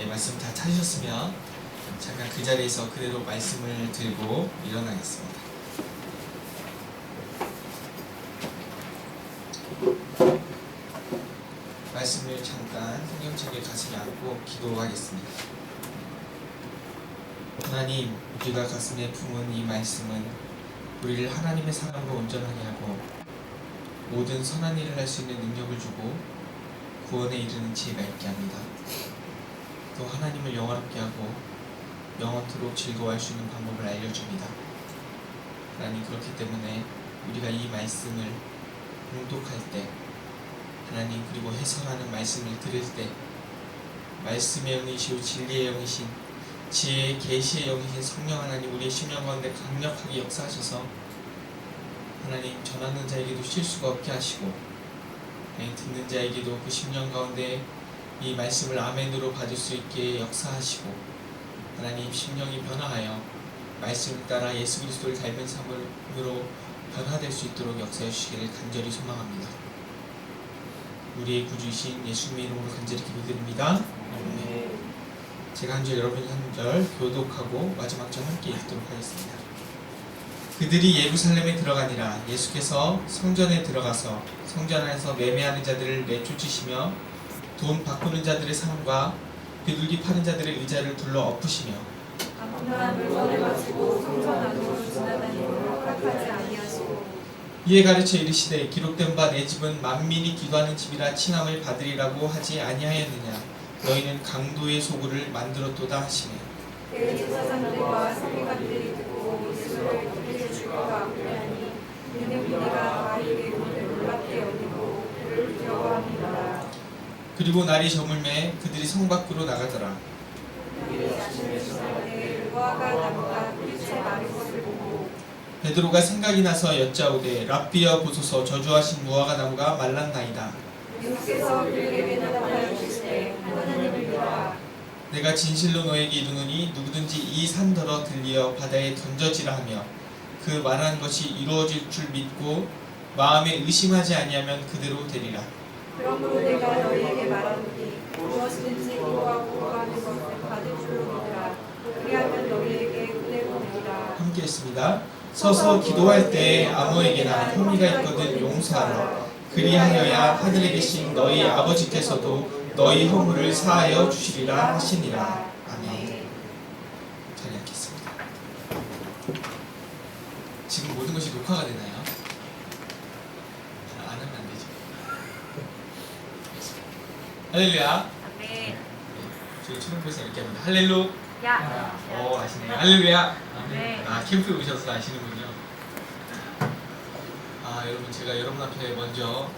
말씀 다 찾으셨으면 잠깐 그 자리에서 그대로 말씀을 들고 일어나겠습니다. 말씀을 잠깐 성경책에 가슴에 안고 기도하겠습니다. 하나님, 우리가 가슴에 품은 이 말씀은 우리를 하나님의 사랑으로 온전하게 하고 모든 선한 일을 할 수 있는 능력을 주고 구원에 이르는 지혜가 있게 합니다. 또 하나님을 영화롭게 하고 영원토록 즐거워할 수 있는 방법을 알려줍니다. 하나님, 그렇기 때문에 우리가 이 말씀을 봉독할 때, 하나님, 그리고 해설하는 말씀을 들을 때 말씀의 영이시오 진리의 영이신 지혜의 계시의 영이신 성령 하나님, 우리의 심령 가운데 강력하게 역사하셔서 하나님, 전하는 자에게도 실수가 없게 하시고 듣는 자에게도 그 심령 가운데 이 말씀을 아멘으로 받을 수 있게 역사하시고 하나님, 심령이 변화하여 말씀을 따라 예수 그리스도를 닮은 삶으로 변화될 수 있도록 역사해 주시기를 간절히 소망합니다. 우리의 구주이신 예수님의 이름으로 간절히 기도드립니다. 아멘. 제가 한 절, 여러분이 한 절 교독하고 마지막 절 함께 읽도록 하겠습니다. 그들이 예루살렘에 들어가니라. 예수께서 성전에 들어가서 성전 안에서 매매하는 자들을 내쫓으시며 돈 바꾸는 자들의 사람과 비둘기 파는 자들의 의자를 둘러 엎으시며 아무나 물건을 가지고 성전 안으로 지나다니도록 허락하지 아니하시고 이에 가르쳐 이르시되 기록된 바 내 집은 만민이 기도하는 집이라 칭함을 받으리라고 하지 아니하였느냐. 너희는 강도의 소굴을 만들었도다 하시며 그 제사장들과 서기관들이 듣고 예수를 어떻게 죽일까 아뢰하니 이는 그들가 마리의 오늘 놀랍게 여기고 그를 두려워합니다. 그리고 날이 저물매 그들이 성 밖으로 나가더라. 그들이 아침에 지나가되 무화과 나무가 뿌리째 마른 것을 보고 베드로가 생각이 나서 여짜오되 랍비여 보소서 저주하신 무화과 나무가 말랐나이다. 예수께서 그에게 대답하여 주시되 하나님을 믿어라. 내가 진실로 너에게 이르노니 누구든지 이 산더러 들리어 바다에 던져지라 하며 그 말한 것이 이루어질 줄 믿고 마음에 의심하지 아니하면 그대로 되리라. 그러므로 내가 너희에게 말하노니 무엇이든지 기도하고 구하는 것을 받을 줄로 믿으라. 그리하면 너희에게 은혜로 되리라. 함께 했습니다. 서서 기도할 때 아무에게나 혐의가 있거든 용서하라. 그리하여야 하늘에 계신 너희 아버지께서도 너희 허물을 사하여 주시리라 하시니라. 아멘. 자리 앉겠습니다. 지금 모든 것이 녹화가 되나요? 안 하면 안 되죠. 할렐루야. 아멘. 저희 초등부에서 이렇게 합니다. 할렐루. 야. 아시네요. 할렐루야. 네. 캠프에 오셔서 아시는군요. 여러분, 제가 여러분 앞에 먼저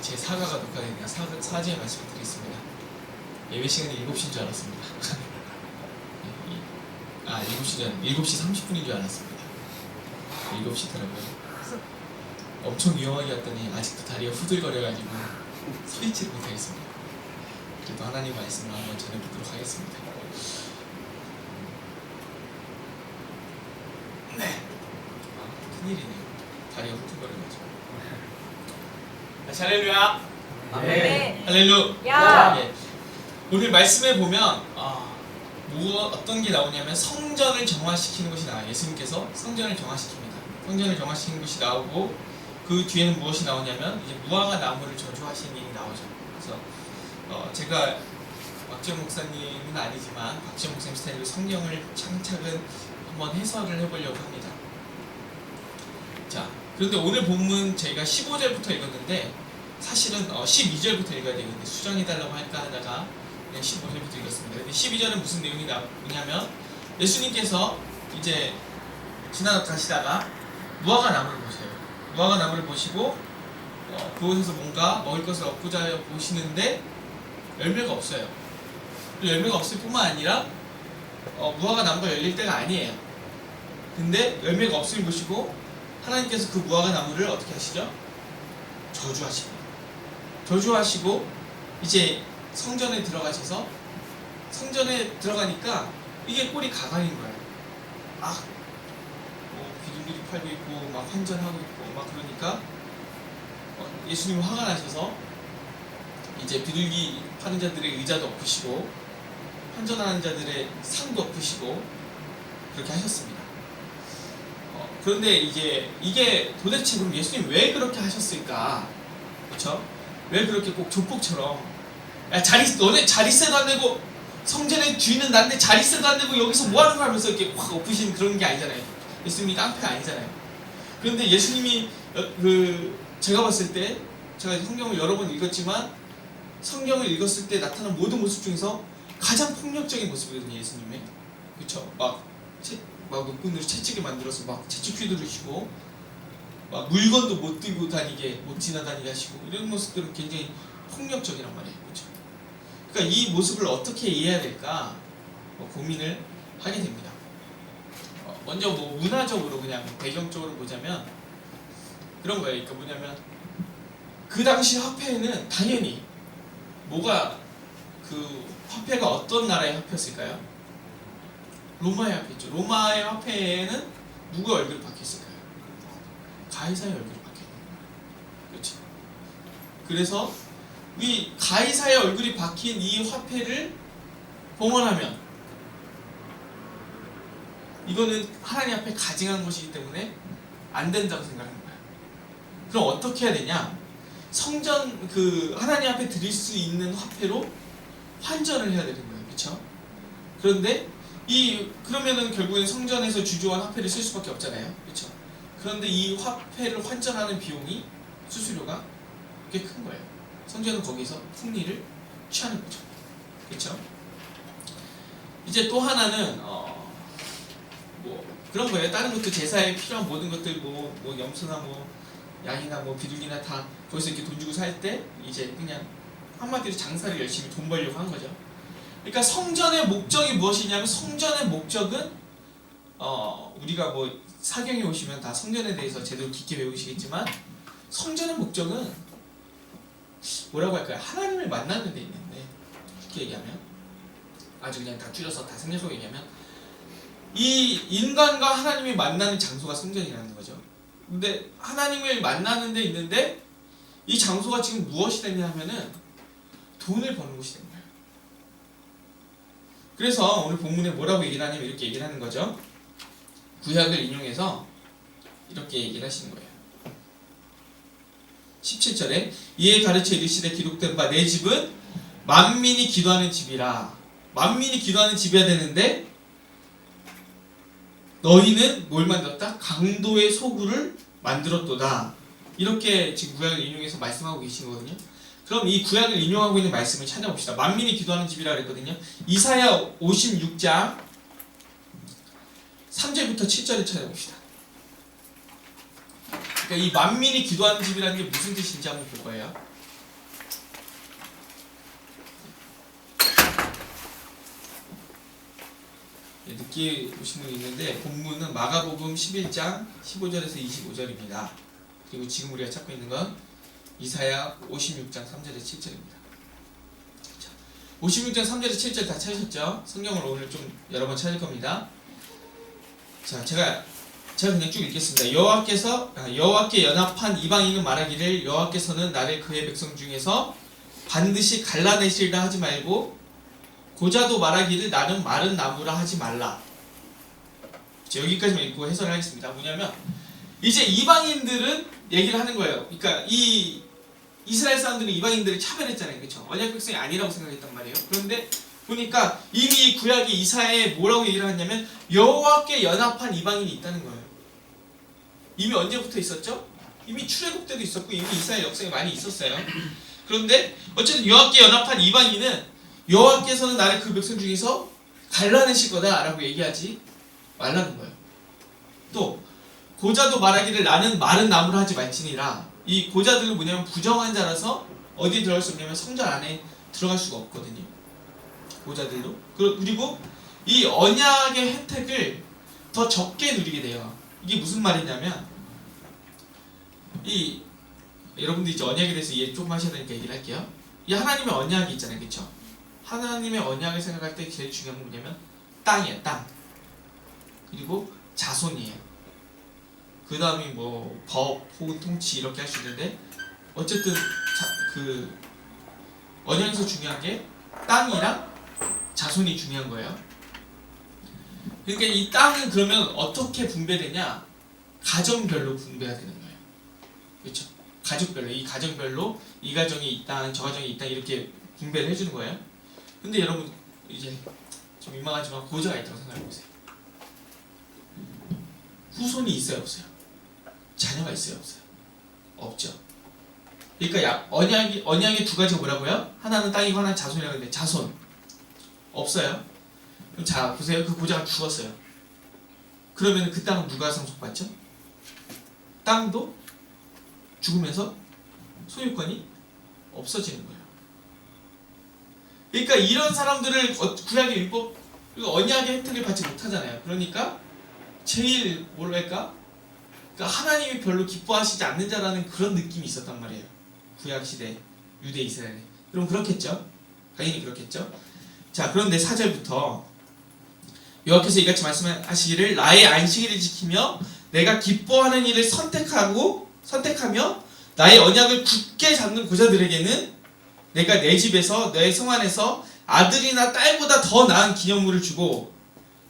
제 사과가 녹화되니까 사죄의 말씀을 드리겠습니다. 예배 시간이 7시인 줄 알았습니다. 7시 30분인 줄 알았습니다. 7시더라고요. 엄청 위험하게 왔더니 아직도 다리가 후들거려가지고 서 있지를 못하겠습니다. 그래도 하나님 말씀을 한번 전해보도록 하겠습니다. 네. 큰일이네요. 다리가 후들거려가지고. 할렐루야. 아멘. 할렐루. 야. 예. 오늘 말씀에 보면 어떤 게 나오냐면 성전을 정화시키는 것이 나와요. 예수님께서 성전을 정화시킵니다. 성전을 정화시키는 것이 나오고 그 뒤에는 무엇이 나오냐면 이제 무화과 나무를 저주하시는 일이 나오죠. 그래서 제가 박지영 목사님은 아니지만 박지영 목사님 스타일로 성경을 차근차근 한번 해설을 해보려고 합니다. 자, 그런데 오늘 본문 저희가 15절부터 읽었는데 사실은 12절부터 읽어야 되겠는데 수정해달라고 할까 하다가 그냥 15절부터 읽었습니다. 근데 12절은 무슨 내용이 나오냐면 예수님께서 이제 지나가시다가 무화과 나무를 보세요. 무화과 나무를 보시고 그곳에서 뭔가 먹을 것을 얻고자 보시는데 열매가 없어요. 열매가 없을 뿐만 아니라 무화과 나무가 열릴 때가 아니에요. 근데 열매가 없음을 보시고 하나님께서 그 무화과 나무를 어떻게 하시죠? 저주하시고 이제 성전에 들어가셔서 성전에 들어가니까 이게 꼴이 가관인 거예요. 비둘기도 팔고 있고 막 환전하고 있고 막 그러니까 예수님이 화가 나셔서 이제 비둘기 파는 자들의 의자도 엎으시고 환전하는 자들의 상도 엎으시고 그렇게 하셨습니다. 그런데 이게 도대체 그럼 예수님 왜 그렇게 하셨을까? 그렇죠? 왜 그렇게 꼭 족복처럼 야 너네 자릿세도 안 내고 성전에 주인은 난데 자릿세도 안 내고 여기서 뭐 하는 거 하면서 이렇게 확 엎으신 그런 게 아니잖아요. 예수님이 깡패가 아니잖아요. 그런데 예수님이 제가 봤을 때 제가 성경을 여러 번 읽었지만 성경을 읽었을 때 나타난 모든 모습 중에서 가장 폭력적인 모습이거든요. 예수님의. 그렇죠? 막 노끈으로 채찍에 만들어서 막 채찍 휘두르시고 막 물건도 못 들고 다니게 못 지나다니게 하시고 이런 모습들은 굉장히 폭력적이란 말이에요. 그렇죠? 그러니까 이 모습을 어떻게 이해해야 될까 고민을 하게 됩니다. 먼저 문화적으로 그냥 배경적으로 보자면 그런 거예요. 그러니까 뭐냐면 그 당시 화폐에는 당연히 화폐가 어떤 나라의 화폐였을까요? 로마의 화폐죠. 로마의 화폐에는 누구의 얼굴이 박혀있을까요? 가이사의 얼굴이 박혀있는. 그렇죠. 그래서 이 가이사의 얼굴이 박힌 이 화폐를 봉헌하면 이거는 하나님 앞에 가증한 것이기 때문에 안 된다고 생각하는 거예요. 그럼 어떻게 해야 되냐? 성전 하나님 앞에 드릴 수 있는 화폐로 환전을 해야 되는 거예요. 그렇죠? 그런데 그러면은 결국엔 성전에서 주조한 화폐를 쓸 수밖에 없잖아요. 그렇죠? 그런데 이 화폐를 환전하는 비용이 수수료가 꽤 큰 거예요. 성전은 거기서 풍리를 취하는 거죠. 그렇죠? 이제 또 하나는 그런 거예요. 다른 것도 제사에 필요한 모든 것들 염소나 양이나 비둘기나 다 거기서 이렇게 돈 주고 살 때 이제 그냥 한마디로 장사를 열심히 돈 벌려고 한 거죠. 그러니까 성전의 목적이 무엇이냐면 성전의 목적은 우리가 사경에 오시면 다 성전에 대해서 제대로 깊게 배우시겠지만 성전의 목적은 뭐라고 할까요? 하나님을 만나는 데 있는데 쉽게 얘기하면 아주 그냥 다 줄여서 다 생략하고 얘기하면 이 인간과 하나님이 만나는 장소가 성전이라는 거죠. 근데 하나님을 만나는 데 있는데 이 장소가 지금 무엇이 됐냐 하면은 돈을 버는 곳이 된 거예요. 그래서 오늘 본문에 뭐라고 얘기를 하냐면 이렇게 얘기를 하는 거죠. 구약을 인용해서 이렇게 얘기를 하시는 거예요. 17절에 이에 가르쳐 이르시되 기록된 바 내 집은 만민이 기도하는 집이라. 만민이 기도하는 집이어야 되는데 너희는 뭘 만들었다? 강도의 소굴을 만들었도다. 이렇게 지금 구약을 인용해서 말씀하고 계신 거거든요. 그럼 이 구약을 인용하고 있는 말씀을 찾아봅시다. 만민이 기도하는 집이라 그랬거든요. 이사야 56장 3절부터 7절을 찾아봅시다. 그러니까 이 만민이 기도하는 집이라는 게 무슨 뜻인지 한번 볼 거예요. 늦게 보신 분이 있는데 본문은 마가복음 11장 15절에서 25절입니다. 그리고 지금 우리가 찾고 있는 건 이사야 56장 3절에서 7절입니다. 56장 3절에서 7절 다 찾으셨죠? 성경을 오늘 좀 여러 번 찾을 겁니다. 자, 제가 그냥 쭉 읽겠습니다. 여호와께 연합한 이방인은 말하기를 여호와께서는 나를 그의 백성 중에서 반드시 갈라내시리라 하지 말고 고자도 말하기를 나는 마른 나무라 하지 말라. 여기까지만 읽고 해설을 하겠습니다. 뭐냐면 이제 이방인들은 얘기를 하는 거예요. 그러니까 이 이스라엘 사람들은 이방인들을 차별했잖아요. 그렇죠? 언약 백성이 아니라고 생각했단 말이에요. 그런데 보니까 이미 구약의 이사야에 뭐라고 얘기를 하냐면 여호와께 연합한 이방인이 있다는 거예요. 이미 언제부터 있었죠? 이미 출애굽 때도 있었고 이미 이스라엘 역사에 많이 있었어요. 그런데 어쨌든 여호와께 연합한 이방인은 여호와께서는 나를 그 백성 중에서 갈라내실 거다 라고 얘기하지 말라는 거예요. 또 고자도 말하기를 나는 마른 나무라 하지 말지니라. 이 고자들은 뭐냐면 부정한 자라서 어디에 들어갈 수 없냐면 성전 안에 들어갈 수가 없거든요. 고자들도. 그리고 이 언약의 혜택을 더 적게 누리게 돼요. 이게 무슨 말이냐면 여러분들 이제 언약에 대해서 이해 좀 하셔야 되니까 얘기를 할게요. 이 하나님의 언약이 있잖아요. 그렇죠? 하나님의 언약을 생각할 때 제일 중요한 건 뭐냐면 땅이에요. 땅. 그리고 자손이에요. 그 다음이 법 혹은 통치 이렇게 할 수 있는데 어쨌든 언약에서 중요한 게 땅이랑 자손이 중요한 거예요. 그러니까 이 땅은 그러면 어떻게 분배되냐? 가정별로 분배가 되는 거예요. 그렇죠? 가족별로, 이 가정별로 이 가정이 이 땅, 저 가정이 이 땅 이렇게 분배를 해주는 거예요. 근데 여러분 이제 좀 민망하지만 고자가 있다고 생각해 보세요. 후손이 있어요, 없어요? 자녀가 있어요, 없어요? 없죠. 그러니까 언약의 두 가지가 뭐라고요? 하나는 땅이고 하나는 자손이라고 하는데 자손 없어요. 그럼 자 보세요. 그 고자가 죽었어요. 그러면 그 땅은 누가 상속받죠? 땅도 죽으면서 소유권이 없어지는 거예요. 그러니까 이런 사람들을 구약의 율법, 언약의 혜택을 받지 못하잖아요. 그러니까 제일 뭐랄까? 그러니까 하나님이 별로 기뻐하시지 않는 자라는 그런 느낌이 있었단 말이에요. 구약 시대 유대 이스라엘에. 그럼 그렇겠죠? 당연히 그렇겠죠? 자, 그런데 4절부터 여호와께서 이같이 말씀하시기를 나의 안식일을 지키며 내가 기뻐하는 일을 선택하며 나의 언약을 굳게 잡는 고자들에게는 내가 내 집에서 내 성 안에서 아들이나 딸보다 더 나은 기념물을 주고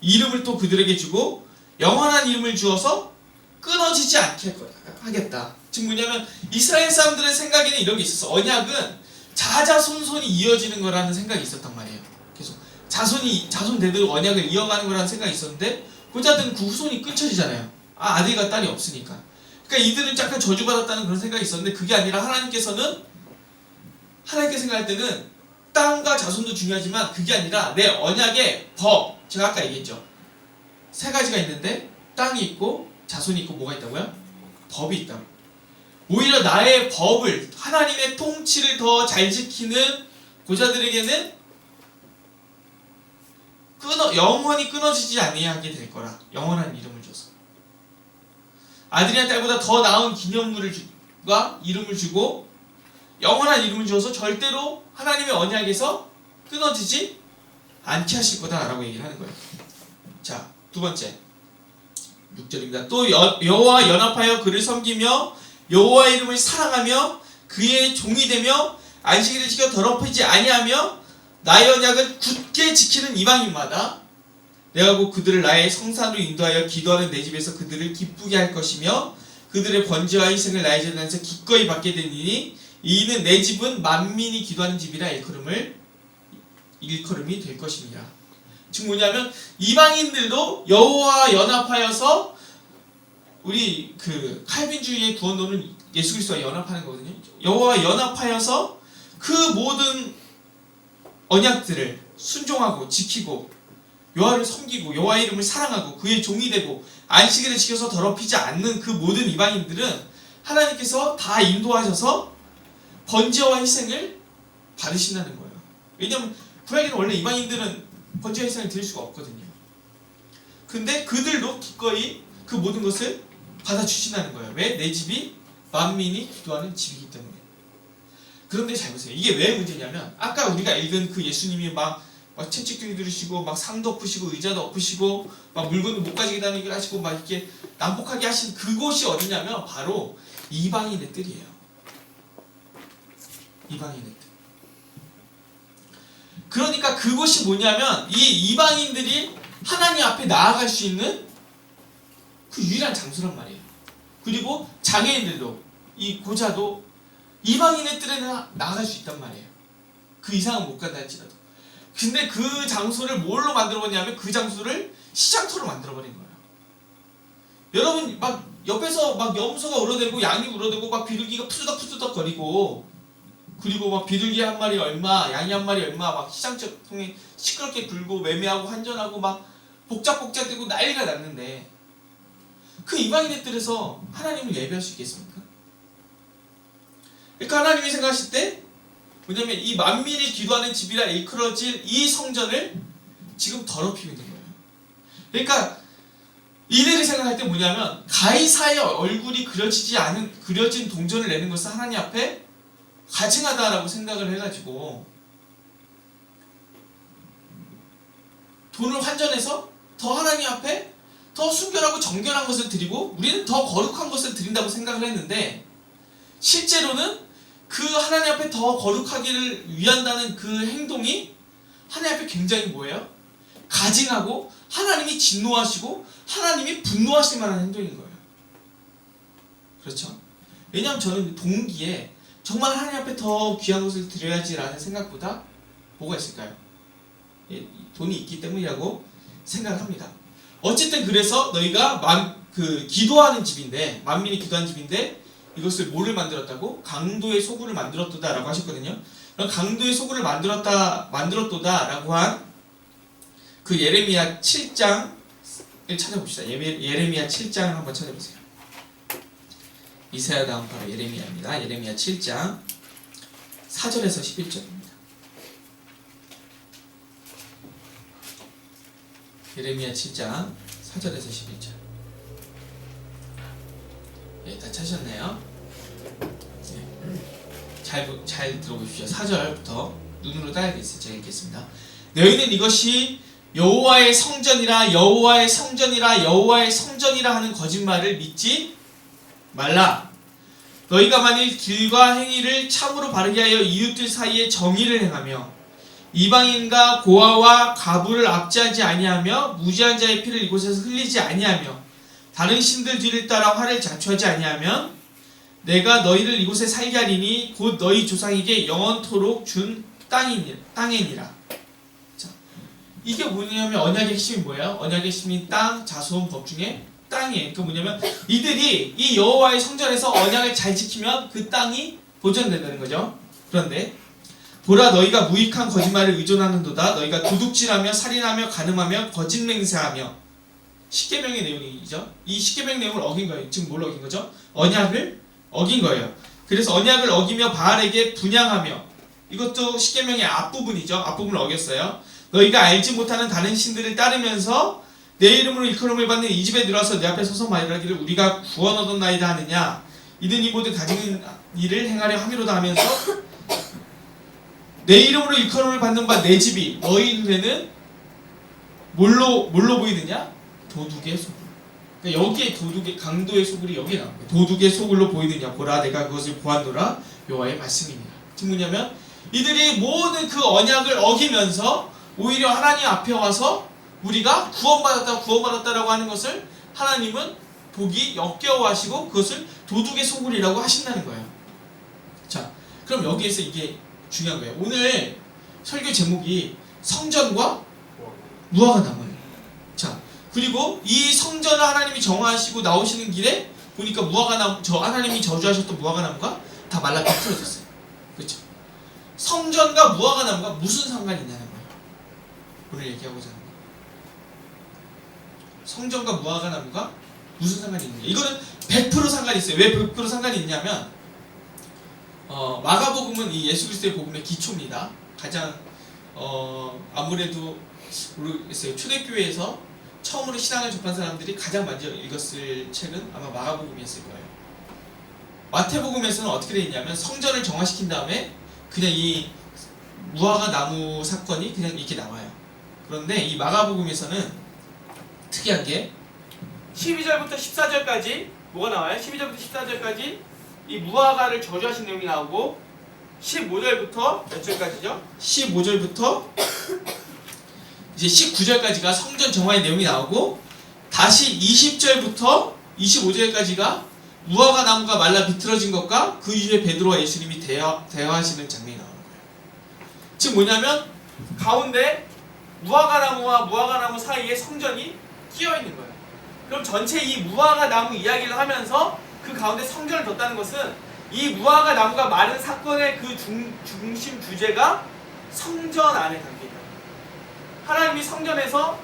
이름을 또 그들에게 주고 영원한 이름을 주어서 끊어지지 않게 하겠다. 즉 뭐냐면 이스라엘 사람들의 생각에는 이런 게 있었어. 언약은 자자손손이 이어지는 거라는 생각이 있었단 말이에요. 계속 자손 대대로 언약을 이어가는 거라는 생각이 있었는데 고자들은 그 후손이 끊쳐지잖아요. 아들과 딸이 없으니까. 그러니까 이들은 약간 저주받았다는 그런 생각이 있었는데 그게 아니라 하나님께 생각할 때는 땅과 자손도 중요하지만 그게 아니라 내 언약의 법, 제가 아까 얘기했죠. 세 가지가 있는데 땅이 있고 자손이 있고 뭐가 있다고요? 법이 있다고. 오히려 나의 법을, 하나님의 통치를 더 잘 지키는 고자들에게는 영원히 끊어지지 아니하게 될 거라. 영원한 이름을 줘서 아들이나 딸보다 더 나은 기념물과 이름을 주고 영원한 이름을 줘서 절대로 하나님의 언약에서 끊어지지 않게 하실 거다라고 얘기를 하는 거예요. 자, 두 번째 6절입니다. 또 여호와 연합하여 그를 섬기며 여호와 이름을 사랑하며 그의 종이 되며 안식일을 지켜 더럽히지 아니하며 나의 언약을 굳게 지키는 이방인마다 내가 곧 그들을 나의 성산으로 인도하여 기도하는 내 집에서 그들을 기쁘게 할 것이며 그들의 번제와 희생을 나의 재단에서 기꺼이 받게 되니 이는 내 집은 만민이 기도하는 집이라 일컬음이 될 것입니다. 즉 뭐냐면 이방인들도 여호와와 연합하여서 우리 그 칼빈주의의 구원론은 예수 그리스도와 연합하는 거거든요. 여호와와 연합하여서 그 모든 언약들을 순종하고 지키고 여호와를 섬기고 여호와 이름을 사랑하고 그의 종이 되고 안식일을 지켜서 더럽히지 않는 그 모든 이방인들은 하나님께서 다 인도하셔서 번제와 희생을 받으신다는 거예요. 왜냐하면 구약에는 원래 이방인들은 번제와 희생을 드릴 수가 없거든요. 근데 그들도 기꺼이 그 모든 것을 받아주신다는 거예요. 왜? 내 집이 만민이 기도하는 집이기 때문에. 그런데 잘 보세요. 이게 왜 문제냐면 아까 우리가 읽은 그 예수님이 막 채찍도 들으시고 막 상도 엎으시고 의자도 엎으시고 막 물건도 못 가지게 하는 얘기를 하시고 막 이렇게 난폭하게 하신 그곳이 어디냐면 바로 이방인의 뜰이에요. 이방인의 뜰. 그러니까 그곳이 뭐냐면 이 이방인들이 하나님 앞에 나아갈 수 있는 그 유일한 장소란 말이에요. 그리고 장애인들도 이 고자도 이방인의 뜰에는 나아갈 수 있단 말이에요. 그 이상은 못 간다 할지라도. 근데 그 장소를 뭘로 만들어버리냐면 그 장소를 시장터로 만들어버린 거예요. 여러분 막 옆에서 막 염소가 울어대고 양이 울어대고 막 비둘기가 푸드덕 거리고 그리고 막 비둘기 한 마리 얼마, 양이 한 마리 얼마 막 시장터 통해 시끄럽게 굴고 매매하고 환전하고 막 복작복작되고 난리가 났는데 그 이방인의 뜰에서 하나님을 예배할 수 있겠습니까? 그러니까 하나님이 생각하실 때 뭐냐면 이 만민이 기도하는 집이라 일컬어질 이 성전을 지금 더럽히고 있는 거예요. 그러니까 이들이 생각할 때 뭐냐면 가이사의 얼굴이 그려진 동전을 내는 것은 하나님 앞에 가증하다라고 생각을 해가지고 돈을 환전해서 더 하나님 앞에 더 순결하고 정결한 것을 드리고 우리는 더 거룩한 것을 드린다고 생각을 했는데 실제로는 그 하나님 앞에 더 거룩하기를 위한다는 그 행동이 하나님 앞에 굉장히 뭐예요? 가증하고 하나님이 진노하시고 하나님이 분노하실 만한 행동인 거예요. 그렇죠? 왜냐하면 저는 동기에 정말 하나님 앞에 더 귀한 것을 드려야지라는 생각보다 뭐가 있을까요? 예, 돈이 있기 때문이라고 생각합니다. 어쨌든 그래서 너희가 기도하는 집인데, 만민이 기도하는 집인데 이것을 뭐를 만들었다고? 강도의 소굴을 만들었도다라고 하셨거든요. 그럼 강도의 소굴을 만들었도다라고 한 그 예레미야 7장을 찾아봅시다. 예레미야 7장을 한번 찾아보세요. 이사야 다음 바로 예레미야입니다. 예레미야 7장 4절에서 11절입니다. 예레미야 7장 4절에서 11절. 예, 다 찾으셨네요. 예. 잘 들어보십시오. 4절부터 눈으로 따야겠어요. 제가 읽겠습니다. 너희는 이것이 여호와의 성전이라 여호와의 성전이라 여호와의 성전이라 하는 거짓말을 믿지 말라. 너희가 만일 길과 행위를 참으로 바르게 하여 이웃들 사이에 정의를 행하며 이방인과 고아와 가부를 압제하지 아니하며 무지한 자의 피를 이곳에서 흘리지 아니하며 다른 신들 뒤를 따라 화를 자초하지 아니하면 내가 너희를 이곳에 살게 하리니 곧 너희 조상에게 영원토록 준 땅이니라. 이게 뭐냐면 언약의 핵심이 뭐예요? 언약의 핵심이 땅, 자손, 법 중에 땅이에요. 그 뭐냐면 이들이 이 여호와의 성전에서 언약을 잘 지키면 그 땅이 보존된다는 거죠. 그런데 보라 너희가 무익한 거짓말을 의존하는도다. 너희가 도둑질하며 살인하며 간음하며 거짓 맹세하며 십계명의 내용이죠. 이 십계명 내용을 어긴 거예요. 지금 뭘 어긴 거죠? 언약을 어긴 거예요. 그래서 언약을 어기며 바알에게 분향하며 이것도 십계명의 앞부분이죠. 앞부분을 어겼어요. 너희가 알지 못하는 다른 신들을 따르면서 내 이름으로 일컬음을 받는 이 집에 들어와서 내 앞에 서서 말하기를 우리가 구원 얻었나이다 하느냐. 이는 이 모든 가진 일을 행하려 함이로다 하면서 내 이름으로 일컬음을 받는 바 내 집이 너희 눈에는 뭘로 보이느냐? 도둑의 소굴. 그러니까 여기에 강도의 소굴이 여기에 나온 거예요. 도둑의 소굴로 보이느냐? 보라 내가 그것을 보았노라 여호와의 말씀이니라. 지금 뭐냐면 이들이 모든 그 언약을 어기면서 오히려 하나님 앞에 와서 우리가 구원받았다라고 하는 것을 하나님은 보기 역겨워하시고 그것을 도둑의 소굴이라고 하신다는 거예요. 자, 그럼 여기에서 이게 중요한 거예요. 오늘 설교 제목이 성전과 무화과 나무예요. 자, 그리고 이 성전을 하나님이 정화하시고 나오시는 길에 보니까 무화과 나무, 하나님이 저주하셨던 무화과 나무가 다 말라 비틀어졌어요. 그렇죠? 성전과 무화과 나무가 무슨 상관이 있냐는 거예요. 오늘 얘기하고자 하는 거예요. 성전과 무화과 나무가 무슨 상관이 있느냐. 이거는 100% 상관이 있어요. 왜 100% 상관이 있냐면 마가복음은 이 예수 그리스도의 복음의 기초입니다. 가장 아무래도 모르겠어요. 초대교회에서 처음으로 신앙을 접한 사람들이 가장 먼저 읽었을 책은 아마 마가복음이었을 거예요. 마태복음에서는 어떻게 되어 있냐면 성전을 정화시킨 다음에 그냥 이 무화과 나무 사건이 그냥 이렇게 나와요. 그런데 이 마가복음에서는 특이한 게 12절부터 14절까지 뭐가 나와요? 12절부터 14절까지 이 무화과를 저주하신 내용이 나오고 15절부터 몇 절까지죠? 15절부터 이제 19절까지가 성전 정화의 내용이 나오고 다시 20절부터 25절까지가 무화과 나무가 말라 비틀어진 것과 그 이후에 베드로와 예수님이 대화하시는 장면이 나오는 거예요. 지금 뭐냐면 가운데 무화과 나무와 무화과 나무 사이에 성전이 끼어 있는 거예요. 그럼 전체 이 무화과 나무 이야기를 하면서 그 가운데 성전을 뒀다는 것은 이 무화과 나무가 마른 사건의 그 중심 주제가 성전 안에 담겨 있다. 하나님이 성전에서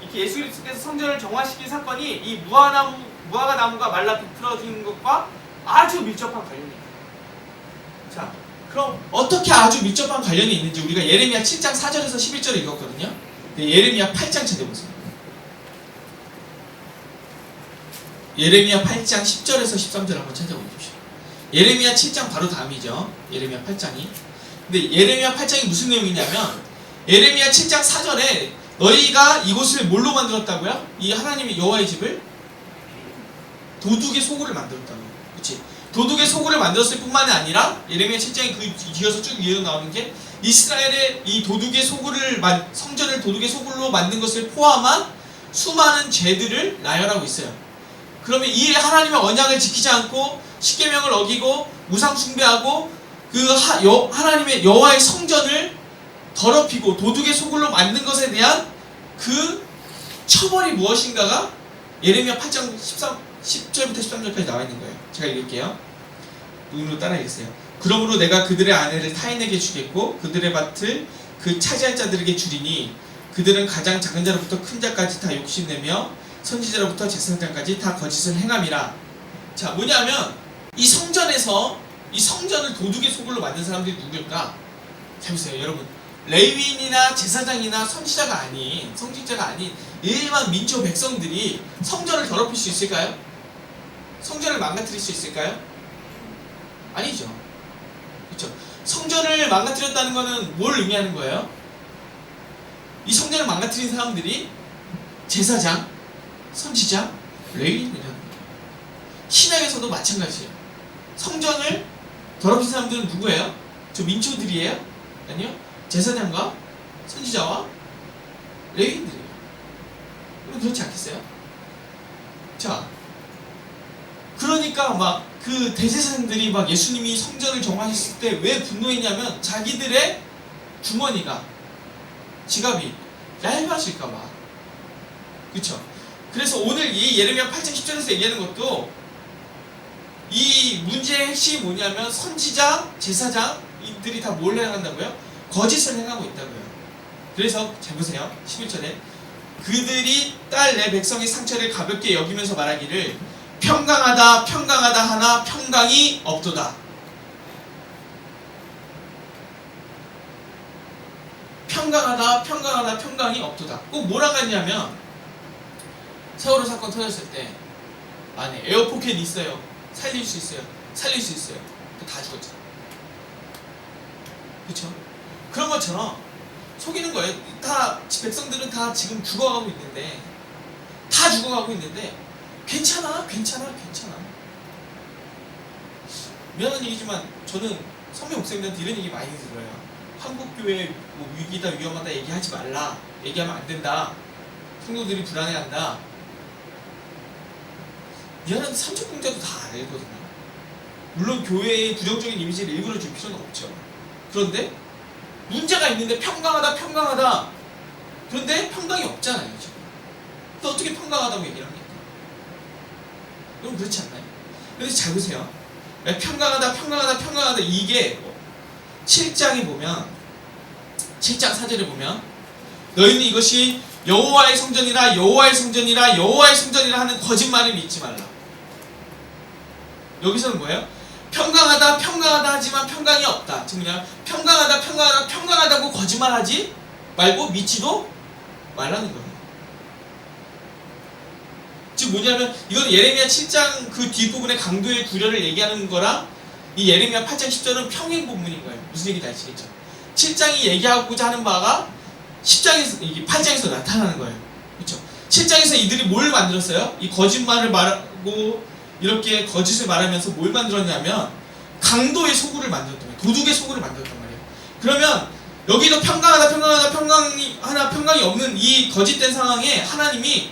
이렇게 예수 그리스도께서 성전을 정화시킨 사건이 이 무화과 나무가 말라 비틀어진 것과 아주 밀접한 관련이 있다. 자, 그럼 어떻게 아주 밀접한 관련이 있는지 우리가 예레미야 7장 4절에서 11절을 읽었거든요. 예레미야 8장 찾아보세요. 예레미야 8장 10절에서 13절 한번 찾아보십시오. 예레미야 7장 바로 다음이죠. 예레미야 8장이. 근데 예레미야 8장이 무슨 내용이냐면 예레미야 7장 4절에 너희가 이곳을 뭘로 만들었다고요? 이 하나님의 여호와의 집을 도둑의 소굴을 만들었다고. 그렇지? 도둑의 소굴을 만들었을 뿐만이 아니라 예레미야 7장이 그 뒤에서 쭉 이어서 나오는 게 이스라엘의 이 도둑의 소굴을 성전을 도둑의 소굴로 만든 것을 포함한 수많은 죄들을 나열하고 있어요. 그러면 이 하나님의 언약을 지키지 않고 십계명을 어기고 우상 숭배하고 그 하나님의 여호와의 성전을 더럽히고 도둑의 소굴로 만든 것에 대한 그 처벌이 무엇인가가 예레미야 8장 10절부터 13절까지 나와 있는 거예요. 제가 읽을게요. 눈으로 따라하겠어요. 그러므로 내가 그들의 아내를 타인에게 주겠고 그들의 밭을 그 차지할 자들에게 주리니 그들은 가장 작은 자로부터 큰 자까지 다 욕심내며 선지자로부터 제사장까지 다 거짓을 행함이라. 자, 뭐냐면 이 성전에서 이 성전을 도둑의 소굴로 만든 사람들이 누굴까? 잘 보세요, 여러분. 레위인이나 제사장이나 선지자가 아닌, 성직자가 아닌 일반 민초 백성들이 성전을 더럽힐 수 있을까요? 성전을 망가뜨릴 수 있을까요? 아니죠. 그렇죠. 성전을 망가뜨렸다는 것은 뭘 의미하는 거예요? 이 성전을 망가뜨린 사람들이 제사장, 선지자, 레위인이라는 거예요. 신약에서도 마찬가지예요. 성전을 더럽힌 사람들은 누구예요? 저 민초들이에요? 아니요. 제사장과 선지자와 레위인들이에요. 여러분 그렇지 않겠어요? 자, 그러니까 막 그 대제사장들이 막 예수님이 성전을 정하셨을 때 왜 분노했냐면 자기들의 주머니가, 지갑이 얇아질까봐. 그쵸? 그래서 오늘 이 예레미야 8장 10절에서 얘기하는 것도 이 문제의 핵심이 뭐냐면 선지자, 제사장 이들이 다 뭘 행한다고요? 거짓을 행하고 있다고요. 그래서 잘 보세요. 11절에 그들이 딸 내 백성의 상처를 가볍게 여기면서 말하기를 평강하다 평강하다 하나 평강이 없도다. 평강하다 평강하다 평강이 없도다. 꼭 뭐랑 같냐면 세월호 사건 터졌을 때 안에 에어포켓 있어요. 살릴 수 있어요. 살릴 수 있어요. 다 죽었잖아. 그쵸? 그런 것처럼 속이는 거예요. 다 백성들은 다 지금 죽어가고 있는데 다 죽어가고 있는데 괜찮아 괜찮아 괜찮아. 미안한 얘기지만 저는 선배 목사님들한테 이런 얘기 많이 들어요. 한국교회 뭐 위기다 위험하다 얘기하지 말라. 얘기하면 안 된다. 성도들이 불안해한다. 미안한데 삼척공자도 다 알거든요. 물론 교회의 부정적인 이미지를 일부러 줄 필요는 없죠. 그런데 문제가 있는데 평강하다 평강하다. 그런데 평강이 없잖아요. 지금. 또 어떻게 평강하다고 얘기를 합니까? 여러분 그렇지 않나요? 그래서 잘 보세요. 평강하다 평강하다 평강하다 이게 7장에 보면 7장 4절에 보면 너희는 이것이 여호와의 성전이라 여호와의 성전이라 여호와의 성전이라 하는 거짓말을 믿지 말라. 여기서는 뭐예요? 평강하다 평강하다 하지만 평강이 없다. 즉 뭐냐? 평강하다 평강하다 평강하다고 거짓말하지 말고 믿지도 말라는 거예요. 즉 뭐냐면 이건 예레미야 7장 그 뒷부분의 강도의 구려를 얘기하는 거랑 이 예레미야 8장 10절은 평행 본문인 거예요. 무슨 얘기인지 아시겠죠? 7장이 얘기하고자 하는 바가 10장에서, 8장에서 나타나는 거예요. 그렇죠? 7장에서 이들이 뭘 만들었어요? 이 거짓말을 말하고 이렇게 거짓을 말하면서 뭘 만들었냐면 강도의 소굴을 만들었단 말이에요. 도둑의 소굴을 만들었단 말이에요. 그러면 여기도 평강하다 평강하다 평강이 없는 이 거짓된 상황에 하나님이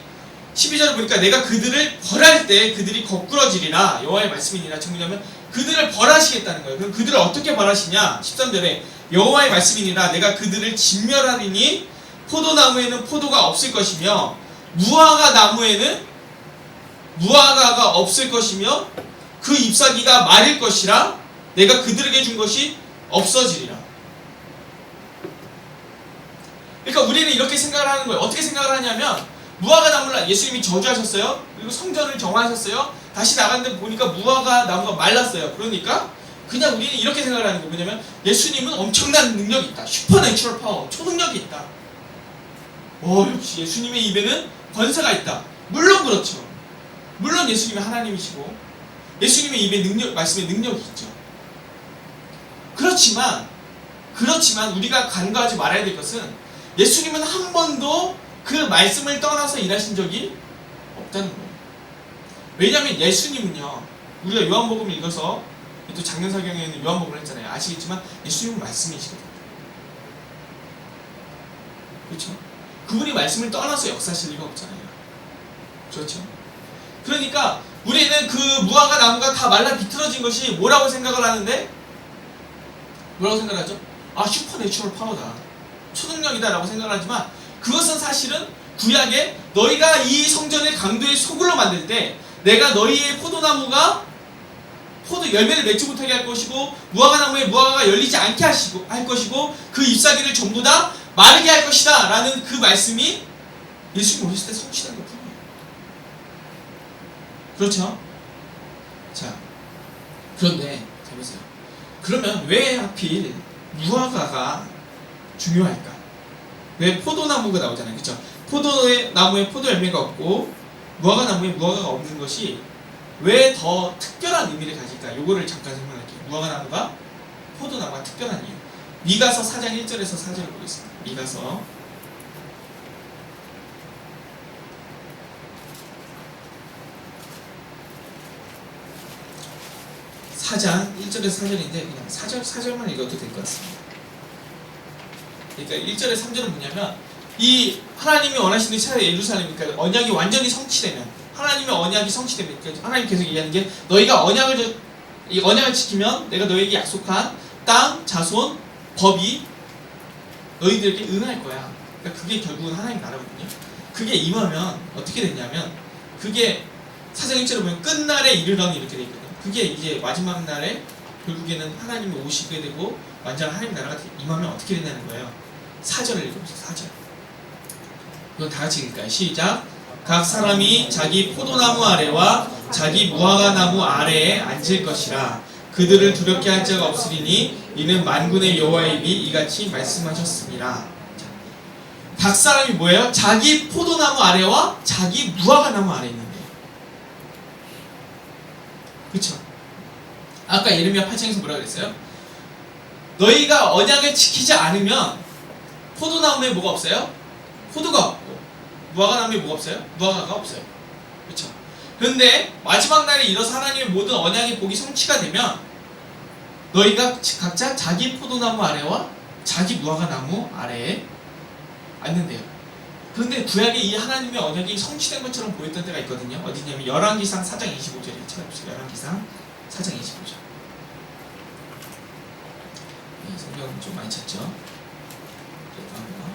12절을 보니까 내가 그들을 벌할 때 그들이 거꾸러지리라. 여호와의 말씀이니라. 즉 뭐냐면 그들을 벌하시겠다는 거예요. 그럼 그들을 어떻게 벌하시냐? 13절에 여호와의 말씀이니라. 내가 그들을 진멸하리니 포도나무에는 포도가 없을 것이며 무화과 나무에는 무화과가 없을 것이며 그 잎사귀가 마를 것이라. 내가 그들에게 준 것이 없어지리라. 그러니까 우리는 이렇게 생각을 하는 거예요. 어떻게 생각을 하냐면 무화과 나무를 예수님이 저주하셨어요. 그리고 성전을 정하셨어요. 다시 나갔는데 보니까 무화과 나무가 말랐어요. 그러니까 그냥 우리는 이렇게 생각을 하는 거예요. 뭐냐면 예수님은 엄청난 능력이 있다. 슈퍼내추럴 파워, 초능력이 있다. 역시 예수님의 입에는 권세가 있다. 물론 그렇죠. 물론 예수님이 하나님이시고 예수님의 입에 능력, 말씀에 능력이 있죠. 그렇지만 우리가 간과하지 말아야 될 것은 예수님은 한 번도 그 말씀을 떠나서 일하신 적이 없다는 거예요. 왜냐하면 예수님은요, 우리가 요한복음을 읽어서 또 작년사경에는 요한복음을 했잖아요. 아시겠지만 예수님은 말씀이시거든요. 그렇죠? 그분이 말씀을 떠나서 역사하실 리가 없잖아요. 그렇죠? 그러니까 우리는 그 무화과 나무가 다 말라 비틀어진 것이 뭐라고 생각을 하는데, 뭐라고 생각하죠? 아, 슈퍼내추럴 파워다, 초능력이다 라고 생각을 하지만, 그것은 사실은 구약에 너희가 이 성전의 강도의 소굴로 만들 때 내가 너희의 포도나무가 포도 열매를 맺지 못하게 할 것이고, 무화과 나무에 무화과가 열리지 않게 할 것이고, 그 잎사귀를 전부 다 마르게 할 것이다 라는 그 말씀이 예수님 오셨을 때 성취된 것 뿐이에요. 그렇죠? 자, 그런데 잘 보세요. 그러면 왜 하필 무화과가 중요할까? 왜 포도나무가 나오잖아요. 그렇죠? 포도나무에 포도 열매가 없고 무화과 나무에 무화과가 없는 것이 왜 더 특별한 의미를 가질까? 요거를 잠깐 설명할게요. 무화과 나무가 포도나무가 특별한 이유. 미가서 4장 1절에서 4절을 보겠습니다. 미가서 4장 1절에서 4절인데 그냥 4절만 읽어도 될 것 같습니다. 그러니까 1절에 3절은 뭐냐면, 이 하나님이 원하시는 차라리 예루살렘, 그러니까 언약이 완전히 성취되면, 하나님의 언약이 성취되면, 그러니까 하나님 계속 얘기하는 게, 너희가 이 언약을 지키면 내가 너희에게 약속한 땅, 자손, 법이 너희들에게 응할 거야. 그러니까 그게 결국은 하나님 나라거든요. 그게 임하면 어떻게 됐냐면, 그게 4장 1절에 보면 끝날에 이르러니 이렇게 돼 있거든요. 그게 이제 마지막 날에 결국에는 하나님이 오시게 되고 완전한 하나님 나라가 임하면 어떻게 되냐는 거예요. 4절을 읽어보세요. 4절. 이건 다 같이 읽을까요? 시작. 각 사람이 자기 포도나무 아래와 자기 무화과 나무 아래에 앉을 것이라. 그들을 두렵게 할 자가 없으리니 이는 만군의 여호와의 입이 이같이 말씀하셨습니다. 각 사람이 뭐예요? 자기 포도나무 아래와 자기 무화과 나무 아래에 있는 거예요. 그쵸? 아까 예레미야 8장에서 뭐라 그랬어요? 너희가 언약을 지키지 않으면 포도나무에 뭐가 없어요? 포도가 없고, 무화과 나무에 뭐가 없어요? 무화과가 없어요. 그쵸? 그런데 마지막 날에 일어서 하나님의 모든 언약의 복이 성취가 되면 너희가 각자 자기 포도나무 아래와 자기 무화과 나무 아래에 앉는데요. 그런데 구약에 이 하나님의 언약이 성취된 것처럼 보였던 때가 있거든요. 어디냐면 열왕기상 4장 25절에 찾아보세요. 열왕기상 4장 25절. 네, 성경 좀 많이 찾죠. 그래도 한번.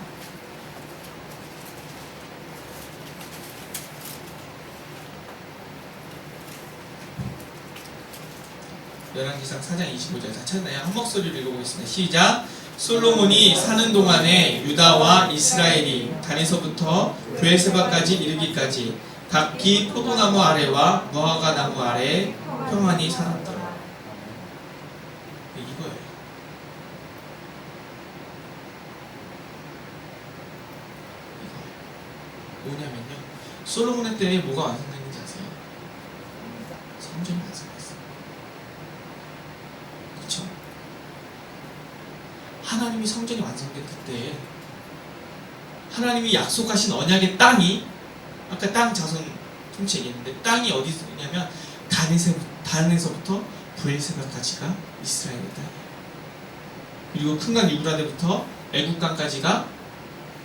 열왕기상 4장 25절 다 찾나요? 한 목소리로 읽어보겠습니다. 시작. 솔로몬이 사는 동안에 유다와 이스라엘이 단에서부터 브에세바까지 이르기까지 각기 포도나무 아래와 무화과 나무 아래에 평안히 살았더라. 이거예요. 뭐냐면요, 솔로몬의 때에 뭐가 완성됐는지 아세요? 성전이 완성됐어요. 그렇죠? 하나님이 성전이 완성된 그때 하나님이 약속하신 언약의 땅이, 아까 땅 자손 통치 얘기했는데 땅이 어디 있냐면 단에서부터 브엘세바까지가 이스라엘의 땅이에요. 그리고 큰강 유브라데부터 애국강까지가